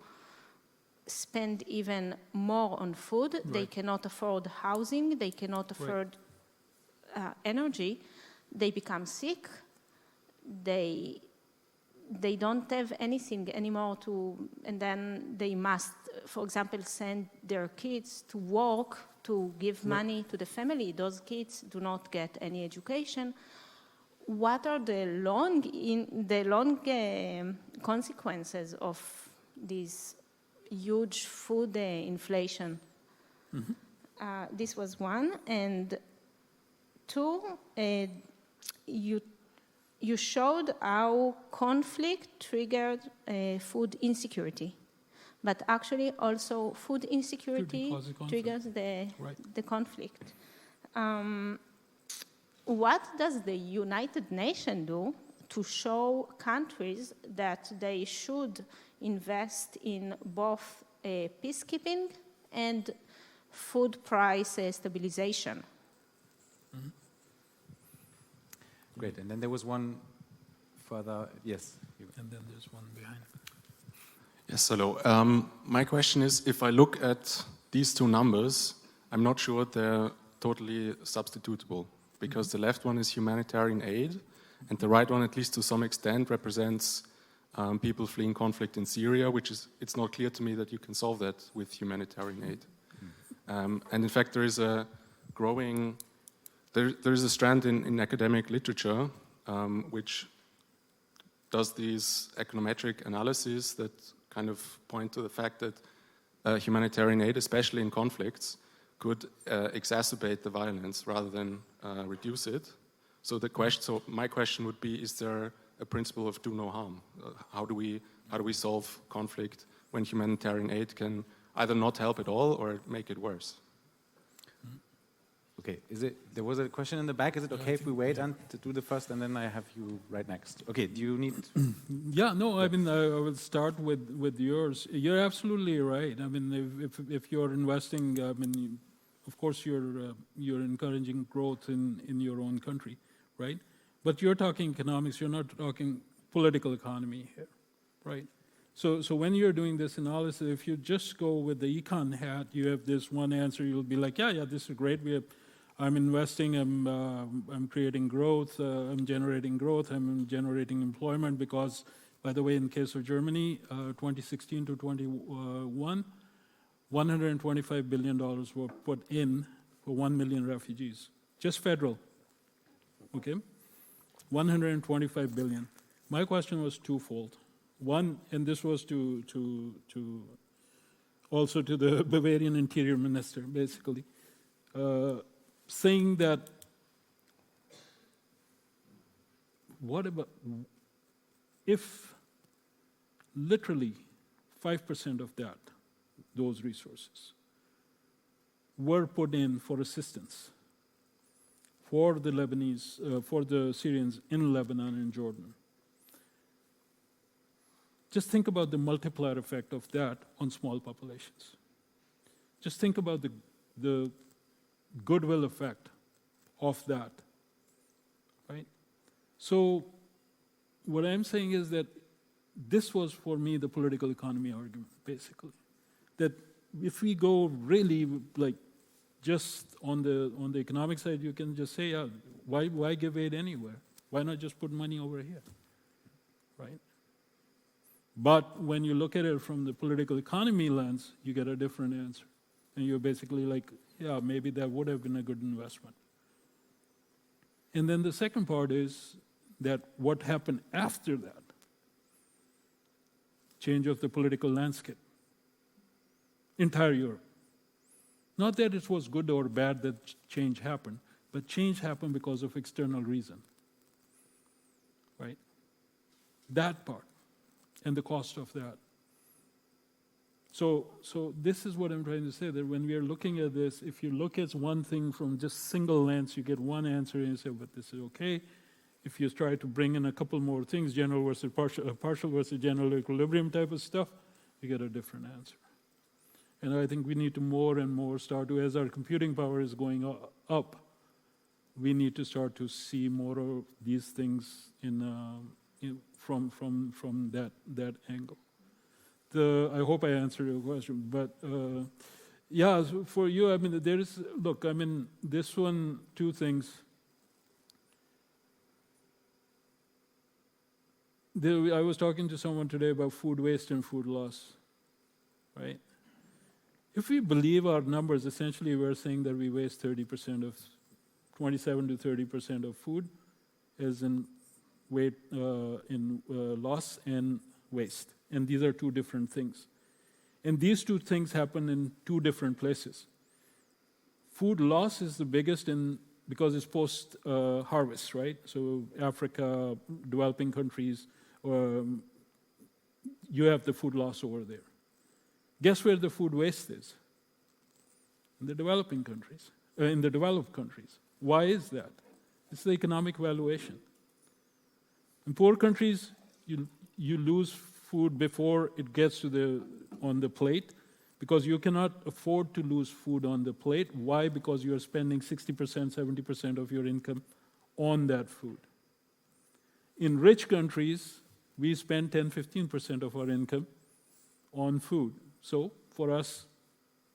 Speaker 6: spend even more on food. Right. They cannot afford housing, they cannot afford energy, they become sick, they don't have anything anymore and then they must, for example, send their kids to work to give money to the family. Those kids do not get any education. What are the long consequences of this huge food inflation? Mm-hmm. This was one. And 2, you showed how conflict triggered food insecurity, but actually also food insecurity triggers the conflict. What does the United Nations do to show countries that they should invest in both peacekeeping and food price stabilization?
Speaker 4: Mm-hmm. Great, and then there was one further, yes.
Speaker 3: And then there's one behind.
Speaker 7: Yes, hello. My question is, if I look at these 2 numbers, I'm not sure they're totally substitutable, because the left one is humanitarian aid, and the right one, at least to some extent, represents people fleeing conflict in Syria, it's not clear to me that you can solve that with humanitarian aid. And in fact, there is a growing... There is a strand in academic literature which does these econometric analyses that kind of point to the fact that humanitarian aid, especially in conflicts, could exacerbate the violence rather than reduce it. So my question would be: is there a principle of do no harm? How do we solve conflict when humanitarian aid can either not help at all or make it worse?
Speaker 4: Okay, there was a question in the back. Is it okay if we wait to do the first, and then I have you right next? Okay, do you need...
Speaker 3: Yeah, no, I mean, I will start with yours. You're absolutely right. I mean, if you're investing, I mean, of course you're encouraging growth in your own country, right? But you're talking economics, you're not talking political economy here, right? So when you're doing this analysis, if you just go with the econ hat, you have this one answer, you'll be like, yeah, this is great, I'm investing, I'm creating growth, I'm generating growth, I'm generating employment, because, by the way, in case of Germany, 2016 to 21, $125 billion were put in for 1 million refugees, just federal, okay? 125 billion. My question was twofold. One, and this was also to the Bavarian interior minister, basically, saying that, what about if literally 5% of those resources were put in for assistance for the Lebanese, for the Syrians in Lebanon and Jordan? Just think about the multiplier effect of that on small populations. Just think about the goodwill effect of that, right? So what I'm saying is that this was, for me, the political economy argument, basically. That if we go really, like, just on the economic side, you can just say, why give aid anywhere? Why not just put money over here, right? But when you look at it from the political economy lens, you get a different answer. And you're basically like, yeah, maybe that would have been a good investment. And then the second part is that what happened after that, change of the political landscape, entire Europe. Not that it was good or bad that change happened, but change happened because of external reason, right? That part, and the cost of that. So this is what I'm trying to say, that when we are looking at this, if you look at one thing from just single lens, you get one answer and you say, but this is okay. If you try to bring in a couple more things, general versus partial versus general equilibrium type of stuff, you get a different answer. And I think we need to more and more start to, as our computing power is going up, we need to start to see more of these things from that angle. I hope I answered your question, but yeah, so for you, I mean, this one, two things. I was talking to someone today about food waste and food loss, right? If we believe our numbers, essentially we're saying that we waste 27 to 30% of food, as in weight, loss and waste. And these are two different things. And these two things happen in two different places. Food loss is the biggest because it's post-harvest, right? So Africa, developing countries, you have the food loss over there. Guess where the food waste is? In the developing countries, in the developed countries. Why is that? It's the economic valuation. In poor countries, you lose food before it gets on the plate, because you cannot afford to lose food on the plate. Why? Because you are spending 60%, 70% of your income on that food. In rich countries, we spend 10, 15% of our income on food. So for us,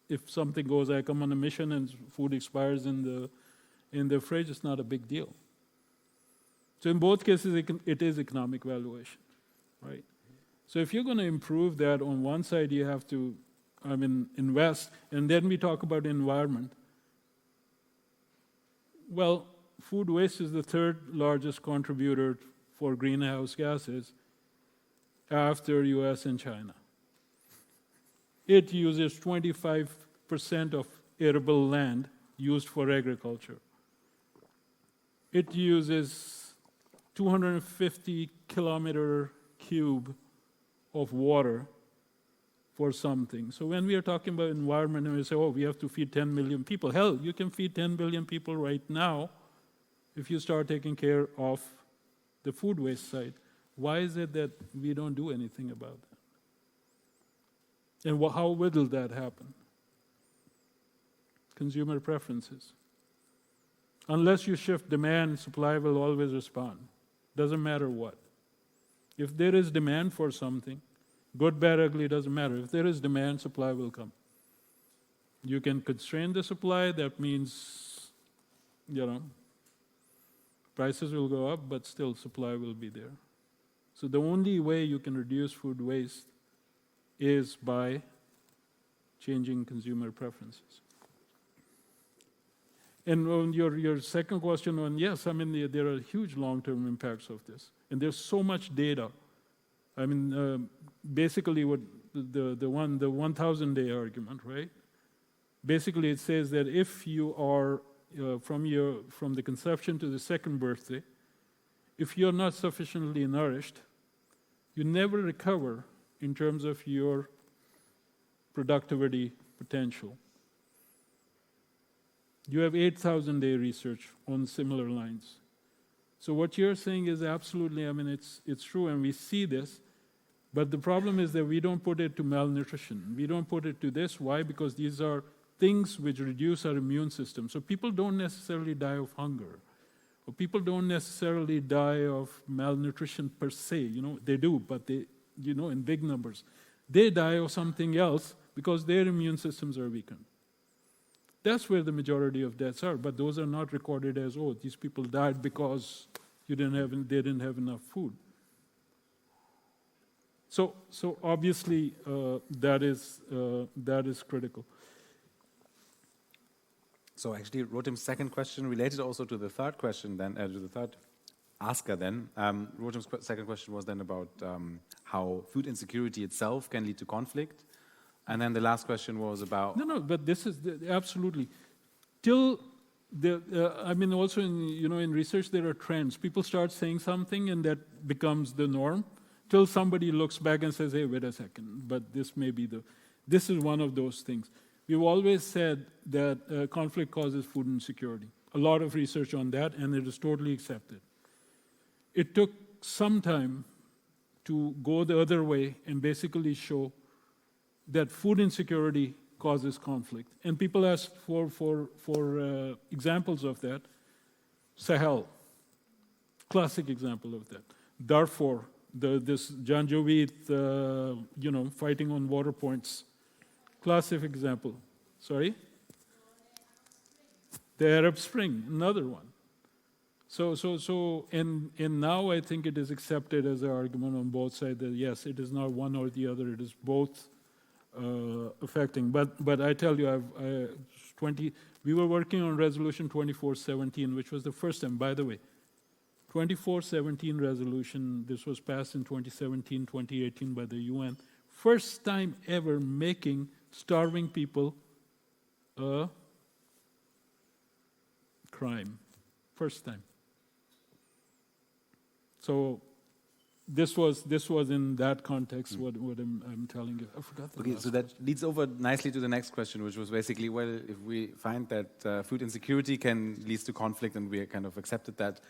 Speaker 3: if something goes, I come on a mission and food expires in the fridge, it's not a big deal. So in both cases, it is economic valuation, right? So if you're going to improve that, on one side you have to, invest, and then we talk about environment. Well, food waste is the third largest contributor for greenhouse gases after US and China. It uses 25% of arable land used for agriculture. It uses 250 kilometer cube of water for something. So when we are talking about environment and we say, we have to feed 10 million people, hell, you can feed 10 billion people right now if you start taking care of the food waste side. Why is it that we don't do anything about that? And how will that happen? Consumer preferences. Unless you shift demand, supply will always respond. Doesn't matter what. If there is demand for something, good, bad, ugly, doesn't matter. If there is demand, supply will come. You can constrain the supply, that means, prices will go up, but still supply will be there. So the only way you can reduce food waste is by changing consumer preferences. And on your second question on, yes, I mean, there are huge long-term impacts of this. And there's so much data. I mean, basically what the 1,000-day argument, right? Basically it says that if you are, from the conception to the second birthday, if you're not sufficiently nourished, you never recover in terms of your productivity potential. You have 8,000-day research on similar lines. So what you're saying is absolutely, I mean, it's true, and we see this, but the problem is that we don't put it to malnutrition. We don't put it to this. Why? Because these are things which reduce our immune system. So people don't necessarily die of hunger, or people don't necessarily die of malnutrition per se. They do, but they, in big numbers. They die of something else because their immune systems are weakened. That's where the majority of deaths are, but those are not recorded as, oh, these people died because they didn't have enough food. So obviously that is critical.
Speaker 4: So actually, Rotim's second question related also to the third question, then to the third asker. Then Rotim's second question was then about how food insecurity itself can lead to conflict. And then the last question was about...
Speaker 3: No, but this is absolutely. Till I mean, also in research there are trends. People start saying something and that becomes the norm, till somebody looks back and says, hey, wait a second, but this may be this is one of those things. We've always said that conflict causes food insecurity. A lot of research on that, and it is totally accepted. It took some time to go the other way and basically show that food insecurity causes conflict. And people ask for examples of that. Sahel, classic example of that. Darfur, this Janjaweed, fighting on water points, classic example. Sorry? The Arab Spring, another one. And now I think it is accepted as an argument on both sides that yes, it is not one or the other, it is both affecting. But I tell you, we were working on Resolution 2417, which was the first time, by the way, 2417 resolution, this was passed in 2017, 2018 by the UN. First time ever making starving people a crime. First time. So this was in that context what I'm telling you. I forgot that.
Speaker 4: Okay, so that leads over nicely to the next question, which was basically, well, if we find that food insecurity can lead to conflict, and we kind of accepted that,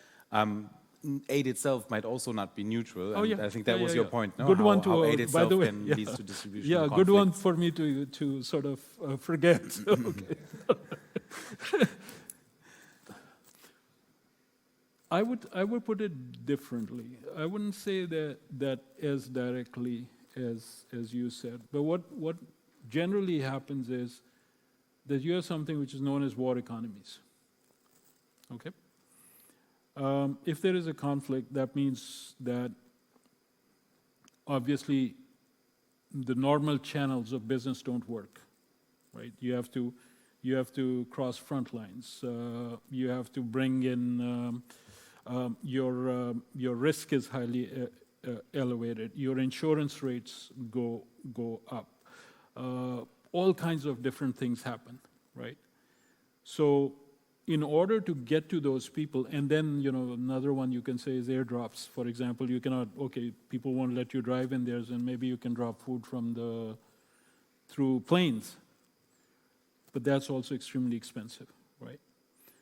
Speaker 4: aid itself might also not be neutral.
Speaker 3: Oh, yeah.
Speaker 4: I think that was your point, no?
Speaker 3: Good one
Speaker 4: how aid itself
Speaker 3: by the way,
Speaker 4: can lead to distribution.
Speaker 3: Yeah,
Speaker 4: conflict.
Speaker 3: good one for me to sort of forget. Okay. I would put it differently. I wouldn't say that as directly as you said. But what generally happens is that you have something which is known as war economies. Okay? If there is a conflict, that means that obviously the normal channels of business don't work, right? You have to cross front lines. You have to bring in your risk is highly elevated. Your insurance rates go up. All kinds of different things happen, right? So in order to get to those people, and then another one you can say is airdrops. For example, you cannot, people won't let you drive in theirs, and maybe you can drop food through planes. But that's also extremely expensive, right?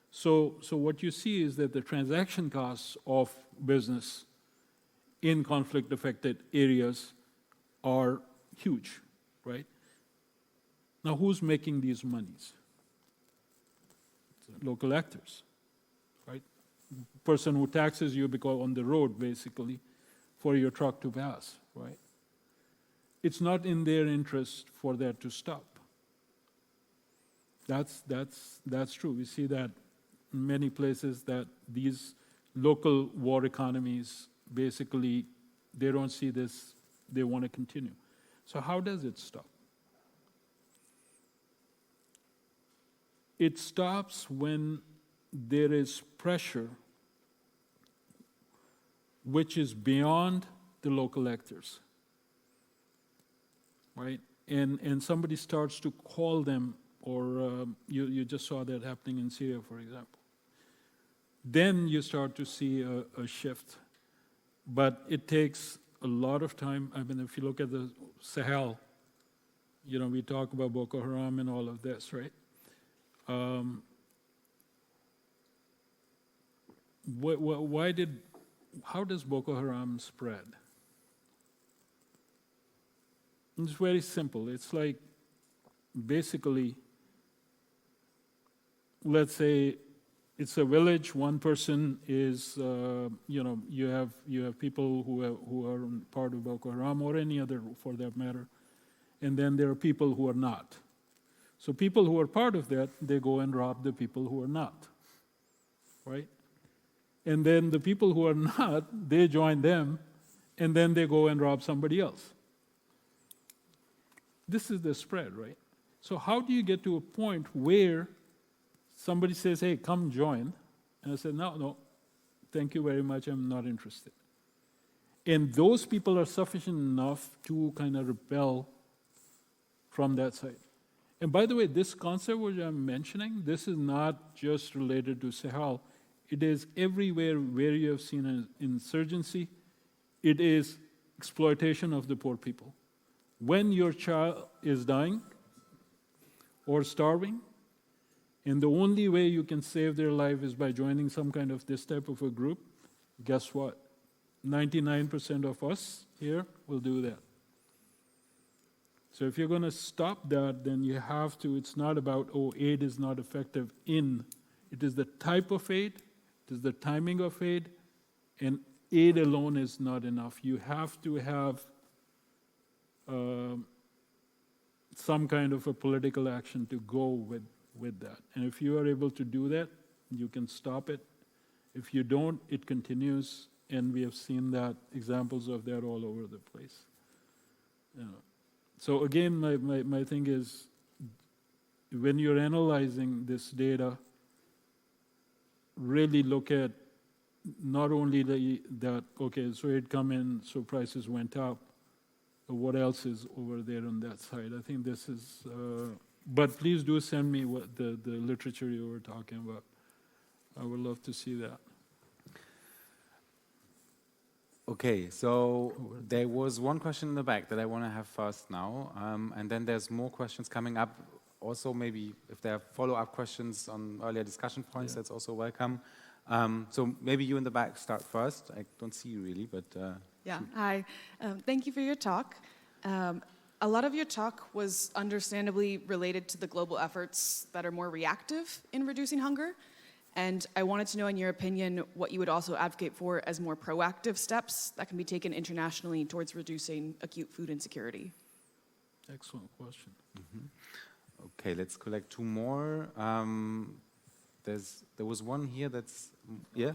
Speaker 3: So what you see is that the transaction costs of business in conflict-affected areas are huge, right? Now, who's making these monies? Local actors, right? Person who taxes you because on the road, basically, for your truck to pass, right? It's not in their interest for that to stop. That's true. We see that in many places that these local war economies, basically, they don't see this, they want to continue. So how does it stop? it stops when there is pressure which is beyond the local actors, right? And somebody starts to call them, or you just saw that happening in Syria, for example. Then you start to see a shift. But it takes a lot of time. I mean, if you look at the Sahel, you know, we talk about Boko Haram and all of this, right? How does Boko Haram spread? It's very simple. It's like, basically, let's say it's a village. One person is, you know, you have people who are part of Boko Haram or any other, for that matter, and then there are people who are not. So people who are part of that, they go and rob the people who are not, right? And then the people who are not, they join them, and then they go and rob somebody else. This is the spread, right? So how do you get to a point where somebody says, hey, come join, and I said, no, thank you very much, I'm not interested. And those people are sufficient enough to kind of repel from that side. And by the way, this concept which I'm mentioning, this is not just related to Sahel. It is everywhere where you have seen an insurgency. It is exploitation of the poor people. When your child is dying or starving, and the only way you can save their life is by joining some kind of this type of a group, guess what? 99% of us here will do that. So if you're going to stop that, then you have to, it's not about, oh, aid is not effective in. It is the type of aid, it is the timing of aid, and aid alone is not enough. You have to have some kind of a political action to go with that. And if you are able to do that, you can stop it. If you don't, it continues, and we have seen that, examples of that all over the place. You know. So again, my thing is, when you're analyzing this data, really look at not only that, okay, so it come in, so prices went up, but what else is over there on that side? I think this is, but please do send me what the literature you were talking about. I would love to see that.
Speaker 4: Okay, so there was one question in the back that I want to have first now, and then there's more questions coming up. Also, maybe if there are follow-up questions on earlier discussion points, that's also welcome. So maybe you in the back start first. I don't see you really, but...
Speaker 8: Yeah, hi. Thank you for your talk. A lot of your talk was understandably related to the global efforts that are more reactive in reducing hunger. And I wanted to know, in your opinion, what you would also advocate for as more proactive steps that can be taken internationally towards reducing acute food insecurity.
Speaker 3: Excellent question.
Speaker 4: Mm-hmm. Okay, let's collect two more. There was one here that's, yeah?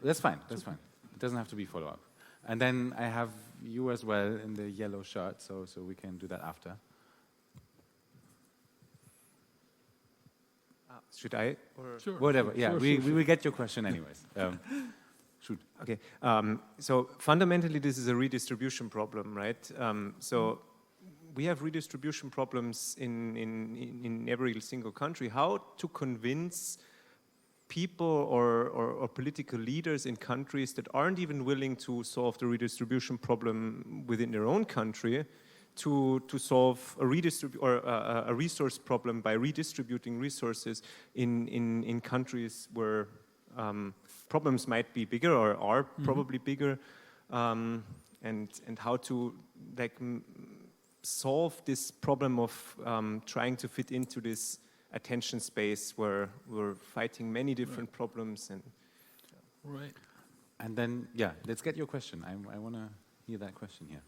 Speaker 4: That's fine, that's fine. It doesn't have to be follow-up. And then I have you as well in the yellow shirt, so we can do that after.
Speaker 9: Should I? Or
Speaker 3: Sure.
Speaker 4: Whatever, yeah,
Speaker 3: Sure,
Speaker 4: we
Speaker 3: sure.
Speaker 4: will get your question anyways. Shoot.
Speaker 9: Okay. So fundamentally, this is a redistribution problem, right? So we have redistribution problems in every single country. How to convince people or political leaders in countries that aren't even willing to solve the redistribution problem within their own country to solve a a resource problem by redistributing resources in countries where problems might be bigger or are probably bigger, and how to solve this problem of trying to fit into this attention space where we're fighting many different problems and
Speaker 3: Right.
Speaker 4: And then, yeah, let's get your question. I want to hear that question here.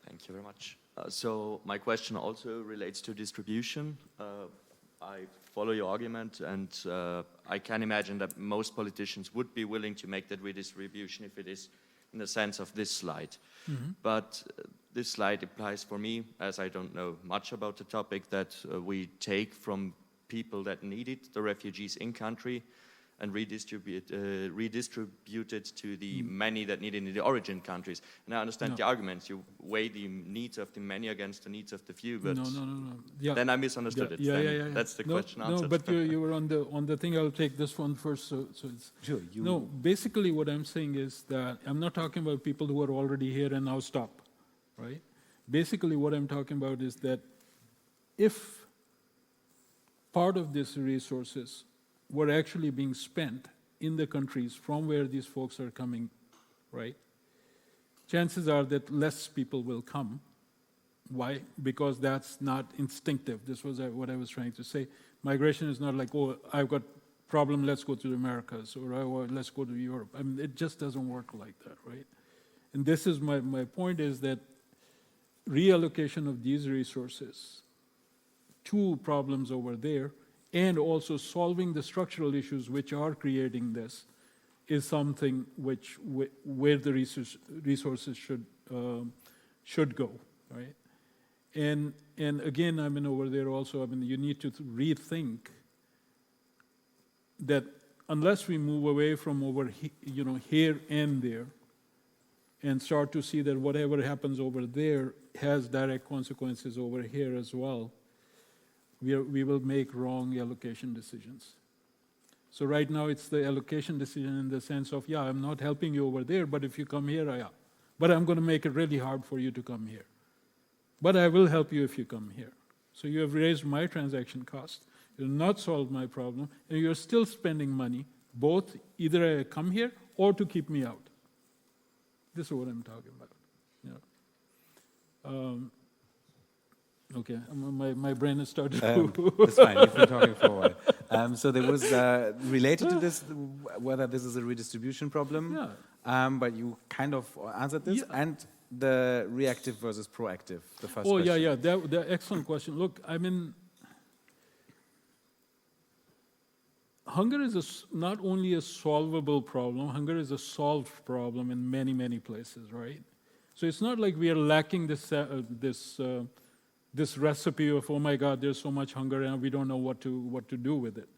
Speaker 10: Thank you very much. So my question also relates to distribution. I follow your argument, and I can imagine that most politicians would be willing to make that redistribution if it is in the sense of this slide. But this slide applies for me, as I don't know much about the topic, that we take from people that need it, the refugees in country, and redistribute it to the many that need it in the origin countries. And I understand the arguments. You weigh the needs of the many against the needs of the few, but
Speaker 3: No. Yeah.
Speaker 10: then I misunderstood it. Then that's the question answered.
Speaker 3: No, but you were on the thing. I'll take this one first. So it's
Speaker 4: Sure.
Speaker 3: no. Basically, what I'm saying is that I'm not talking about people who are already here and now stop, right? Basically, what I'm talking about is that if part of these resources were actually being spent in the countries from where these folks are coming, right? Chances are that less people will come. Why? Because that's not instinctive. This was what I was trying to say. Migration is not like, oh, I've got problem, let's go to the Americas, or oh, let's go to Europe. I mean, it just doesn't work like that, right? And this is my point is that reallocation of these resources to problems over there and also solving the structural issues which are creating this is something where the resources should go, right? And again, I mean, over there also, I mean, you need to rethink that unless we move away from here and there, and start to see that whatever happens over there has direct consequences over here as well, we will make wrong allocation decisions. So right now it's the allocation decision in the sense of, I'm not helping you over there, but if you come here, I am. But I'm going to make it really hard for you to come here. But I will help you if you come here. So you have raised my transaction cost, you'll not solve my problem, and you're still spending money, both either I come here or to keep me out. This is what I'm talking about. Okay, my brain has started to...
Speaker 4: That's fine, you've been talking for a while. So there was, related to this, whether this is a redistribution problem, but you kind of answered this, and the reactive versus proactive, the first question.
Speaker 3: That's excellent question. Look, I mean, hunger is not only a solvable problem, hunger is a solved problem in many, many places, right? So it's not like we are lacking this recipe of, oh my God, there's so much hunger and we don't know what to do with it.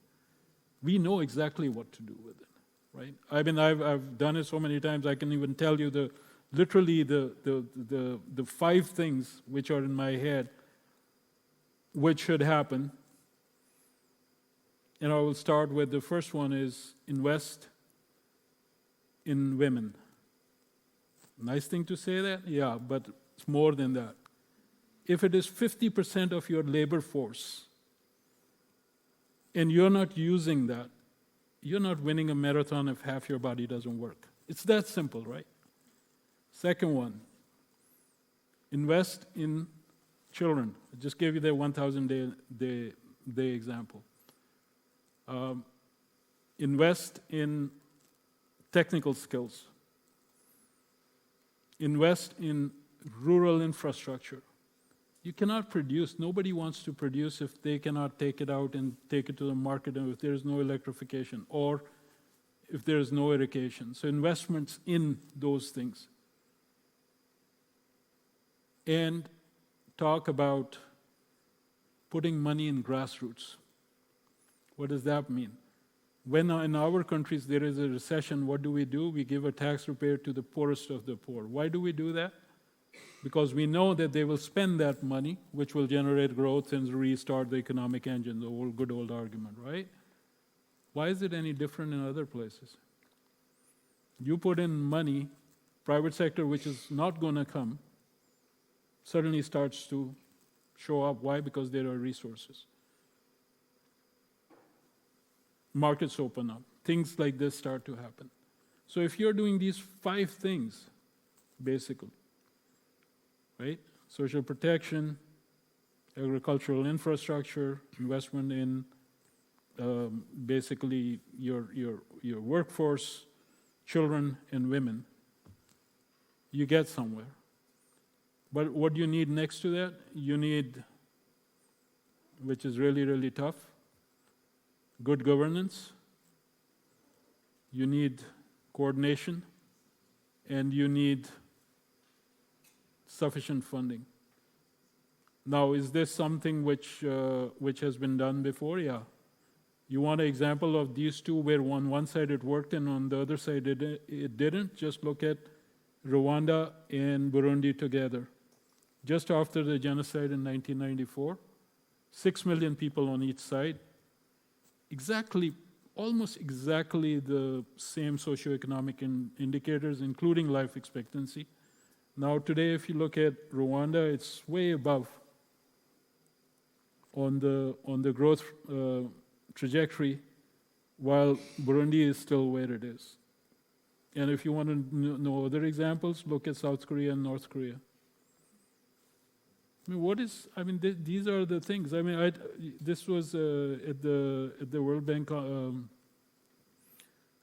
Speaker 3: We know exactly what to do with it, right? I mean, I've done it so many times, I can even tell you literally the 5 things which are in my head which should happen. And I will start with the first one is invest in women. Nice thing to say that? Yeah, but it's more than that. If it is 50% of your labor force and you're not using that, you're not winning a marathon if half your body doesn't work. It's that simple, right? Second one, invest in children. I just gave you the 1,000 day example. Invest in technical skills. Invest in rural infrastructure. You cannot produce, nobody wants to produce if they cannot take it out and take it to the market and if there is no electrification or if there is no irrigation. So investments in those things. And talk about putting money in grassroots. What does that mean? When in our countries there is a recession, what do? We give a tax repair to the poorest of the poor. Why do we do that? Because we know that they will spend that money, which will generate growth and restart the economic engine, the old good old argument, right? Why is it any different in other places? You put in money, private sector, which is not going to come, suddenly starts to show up. Why? Because there are resources. Markets open up. Things like this start to happen. So if you're doing these 5 things, basically, right? Social protection, agricultural infrastructure, investment in basically your workforce, children and women, you get somewhere. But what do you need next to that? You need, which is really, really tough, good governance. You need coordination. and you need sufficient funding. Now, is this something which has been done before? Yeah. You want an example of these two where on one side it worked and on the other side it didn't? Just look at Rwanda and Burundi together. Just after the genocide in 1994, 6 million people on each side, almost exactly the same socioeconomic indicators, including life expectancy. Now today, if you look at Rwanda, it's way above on the growth trajectory, while Burundi is still where it is. And if you want to know other examples, look at South Korea and North Korea. I mean, these are the things. I mean, this was at the World Bank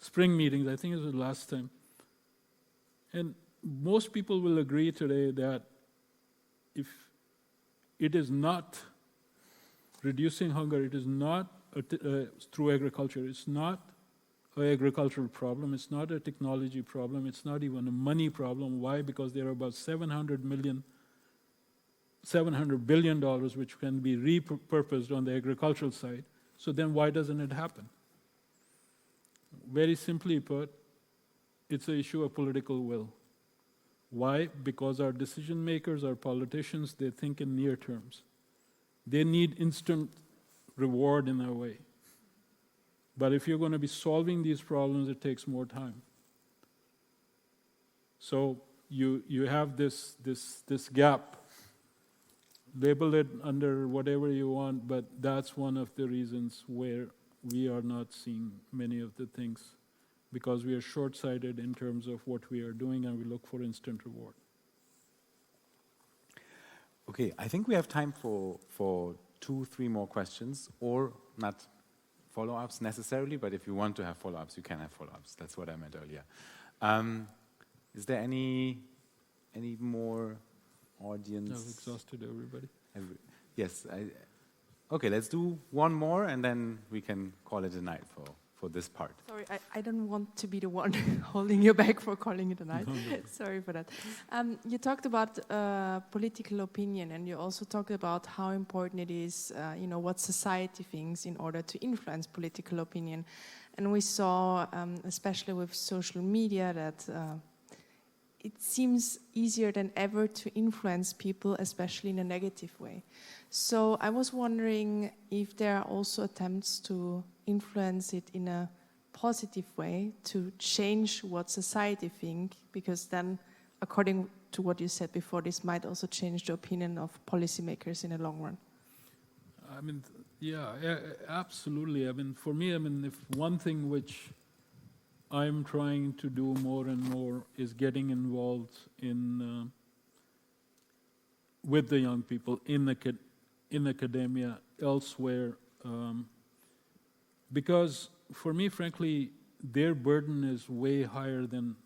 Speaker 3: spring meetings. I think it was the last time. And most people will agree today that if it is not reducing hunger, it is not through agriculture. It's not an agricultural problem. It's not a technology problem. It's not even a money problem. Why? Because there are about $700 billion which can be repurposed on the agricultural side. So then why doesn't it happen? Very simply put, it's an issue of political will. Why? Because our decision makers, our politicians, they think in near terms. They need instant reward in a way. But if you're going to be solving these problems, it takes more time. So you have this gap. Label it under whatever you want, but that's one of the reasons where we are not seeing many of the things, because we are short-sighted in terms of what we are doing and we look for instant reward.
Speaker 4: Okay, I think we have time for 2-3 more questions, or not follow-ups necessarily, but if you want to have follow-ups, you can have follow-ups. That's what I meant earlier. Is there any more audience?
Speaker 3: I've exhausted everybody.
Speaker 4: Yes. Okay, let's do one more, and then we can call it a night for this part.
Speaker 11: Sorry, I don't want to be the one holding you back for calling it a night. No. Sorry for that. You talked about political opinion, and you also talked about how important it is, what society thinks in order to influence political opinion. And we saw, especially with social media, that it seems easier than ever to influence people, especially in a negative way. So I was wondering if there are also attempts to influence it in a positive way, to change what society think, because then, according to what you said before, this might also change the opinion of policymakers in the long run.
Speaker 3: I mean, yeah, absolutely. I mean, for me, if one thing which I'm trying to do more and more is getting involved in with the young people in academia, elsewhere, because for me, frankly, their burden is way higher than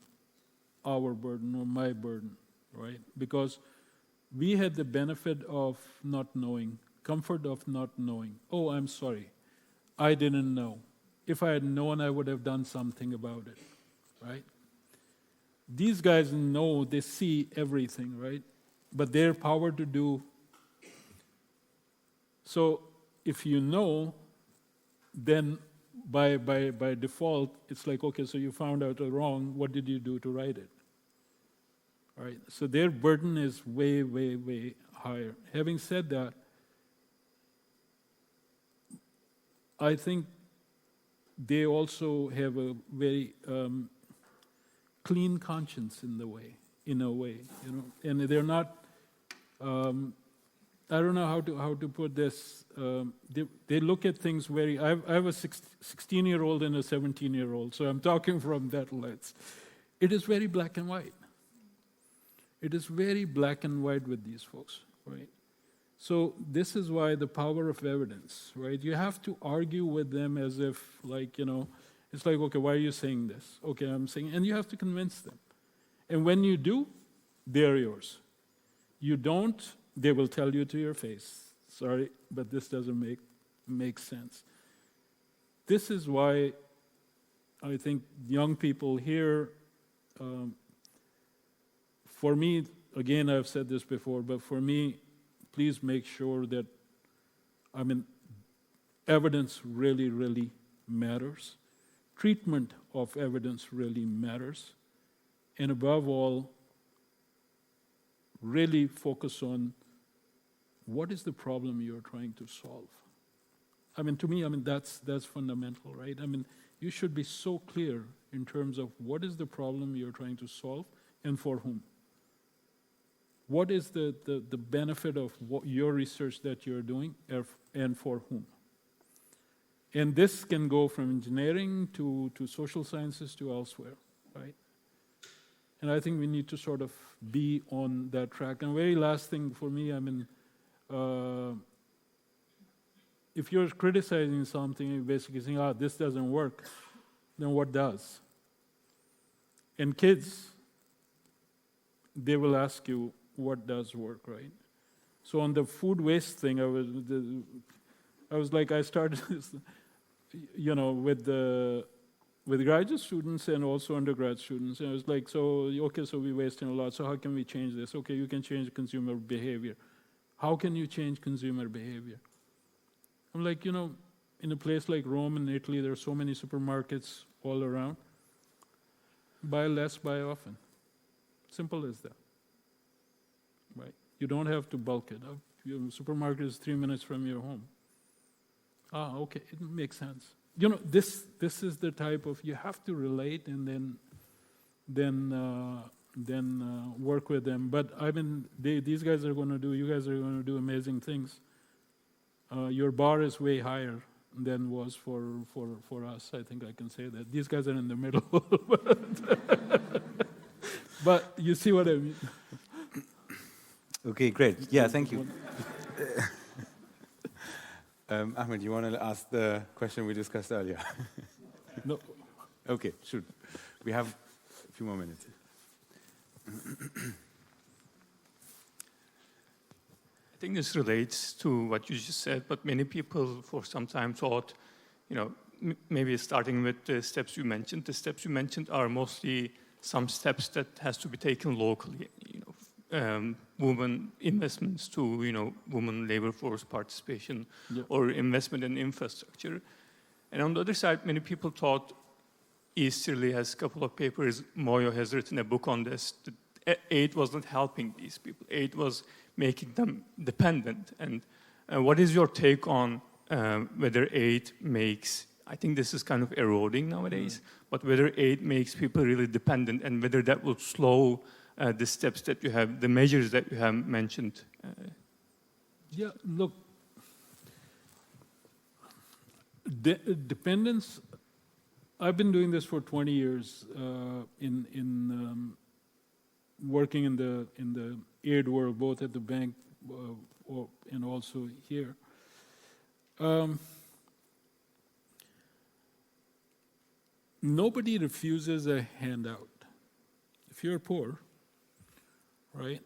Speaker 3: our burden or my burden, right? Because we had the benefit of not knowing, comfort of not knowing. Oh, I'm sorry, I didn't know. If I had known, I would have done something about it, right? These guys know, they see everything, right? But their power to do. So if you know, then by default, it's like, okay, so you found out wrong, what did you do to right it? All right, so their burden is way, way, way higher. Having said that, I think they also have a very clean conscience in a way, and they're not. I don't know how to put this. They look at things very. I have a 16-year-old and a 17-year-old, so I'm talking from that lens. It is very black and white. It is very black and white with these folks, right? So this is why the power of evidence, right? You have to argue with them as if, it's like, okay, why are you saying this? Okay, I'm saying, and you have to convince them. And when you do, they're yours. You don't, they will tell you to your face, sorry, but this doesn't make sense. This is why I think young people here, for me, again, I've said this before, but for me, please make sure that, evidence really, really matters. Treatment of evidence really matters. And above all, really focus on what is the problem you're trying to solve. To me, that's fundamental, right? You should be so clear in terms of what is the problem you're trying to solve and for whom. What is the benefit of your research that you're doing and for whom? And this can go from engineering to social sciences to elsewhere, right? And I think we need to sort of be on that track. And very last thing for me, if you're criticizing something, you're basically saying, this doesn't work, then what does? And kids, they will ask you what does work, right? So on the food waste thing, I started, with graduate students and also undergrad students. And I was like, so we're wasting a lot, so how can we change this? Okay, you can change consumer behavior. How can you change consumer behavior? I'm like, in a place like Rome and Italy, there are so many supermarkets all around. Buy less, buy often. Simple as that. Right? You don't have to bulk it up. Your supermarket is 3 minutes from your home. Okay, it makes sense. This is the type of, you have to relate and then work with them. But these guys are going to do, you guys are going to do amazing things. Your bar is way higher than was for us. I think I can say that. These guys are in the middle. But you see what I mean.
Speaker 4: Okay, great. Yeah, thank you. Ahmed, you want to ask the question we discussed earlier?
Speaker 3: No.
Speaker 4: Okay, shoot. We have a few more minutes.
Speaker 12: I think this relates to what you just said, but many people for some time thought, maybe starting with the steps you mentioned. The steps you mentioned are mostly some steps that has to be taken locally. Women investments to women labor force participation, or investment in infrastructure. And on the other side, many people thought, Easterly has a couple of papers, Moyo has written a book on this, that aid was not helping these people. Aid was making them dependent. And what is your take on whether aid makes, I think this is kind of eroding nowadays, but whether aid makes people really dependent and whether that will slow the steps that you have, the measures that you have mentioned?
Speaker 3: Yeah, look, dependence, I've been doing this for 20 years in working in the aid world, both at the bank and also here. Nobody refuses a handout. If you're poor, right?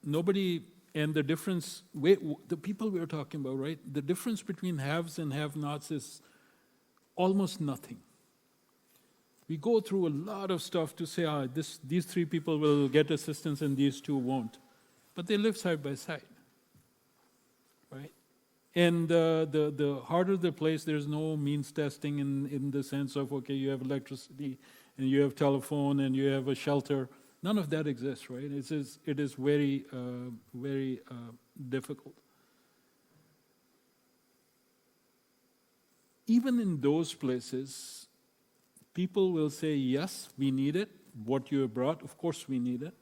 Speaker 3: Nobody, and the difference, the people we're talking about, right? The difference between haves and have-nots is almost nothing. We go through a lot of stuff to say, these three people will get assistance and these two won't. But they live side by side, right? And the harder the place, there's no means testing in the sense of, okay, you have electricity and you have telephone and you have a shelter. None of that exists, right? It is very, very difficult. Even in those places, people will say, yes, we need it. What you have brought, of course we need it.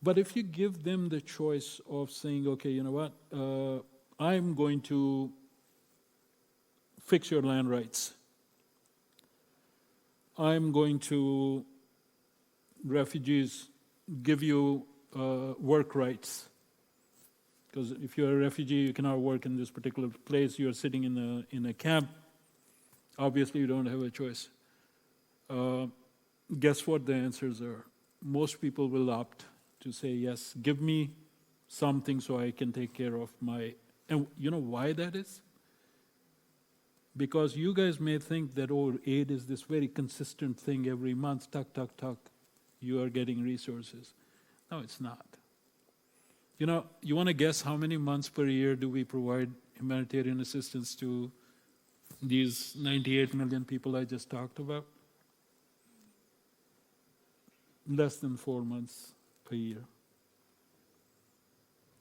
Speaker 3: But if you give them the choice of saying, okay, you know what, I'm going to fix your land rights. I'm going to, refugees, give you work rights. Because if you're a refugee, you cannot work in this particular place. You're sitting in a camp. Obviously, you don't have a choice. Guess what the answers are? Most people will opt to say, yes, give me something so I can take care of my... And you know why that is? Because you guys may think that, aid is this very consistent thing every month, tuck, tuck, tuck. you are getting resources. No, it's not. You know, you want to guess how many months per year do we provide humanitarian assistance to these 98 million people I just talked about? Less than 4 months per year.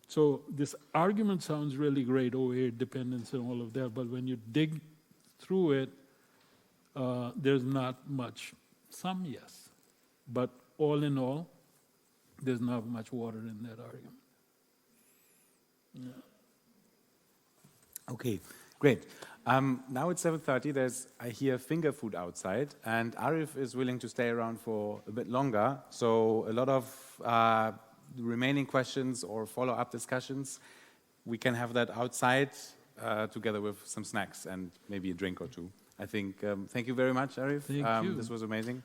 Speaker 3: So this argument sounds really great, aid dependence and all of that, but when you dig through it, there's not much. Some, yes. But all in all, there's not much water in that argument. Yeah.
Speaker 4: Okay, great. Now it's 7:30. I hear finger food outside, and Arif is willing to stay around for a bit longer. So a lot of remaining questions or follow-up discussions, we can have that outside together with some snacks and maybe a drink or two. I think. Thank you very much, Arif.
Speaker 3: Thank you.
Speaker 4: This was amazing.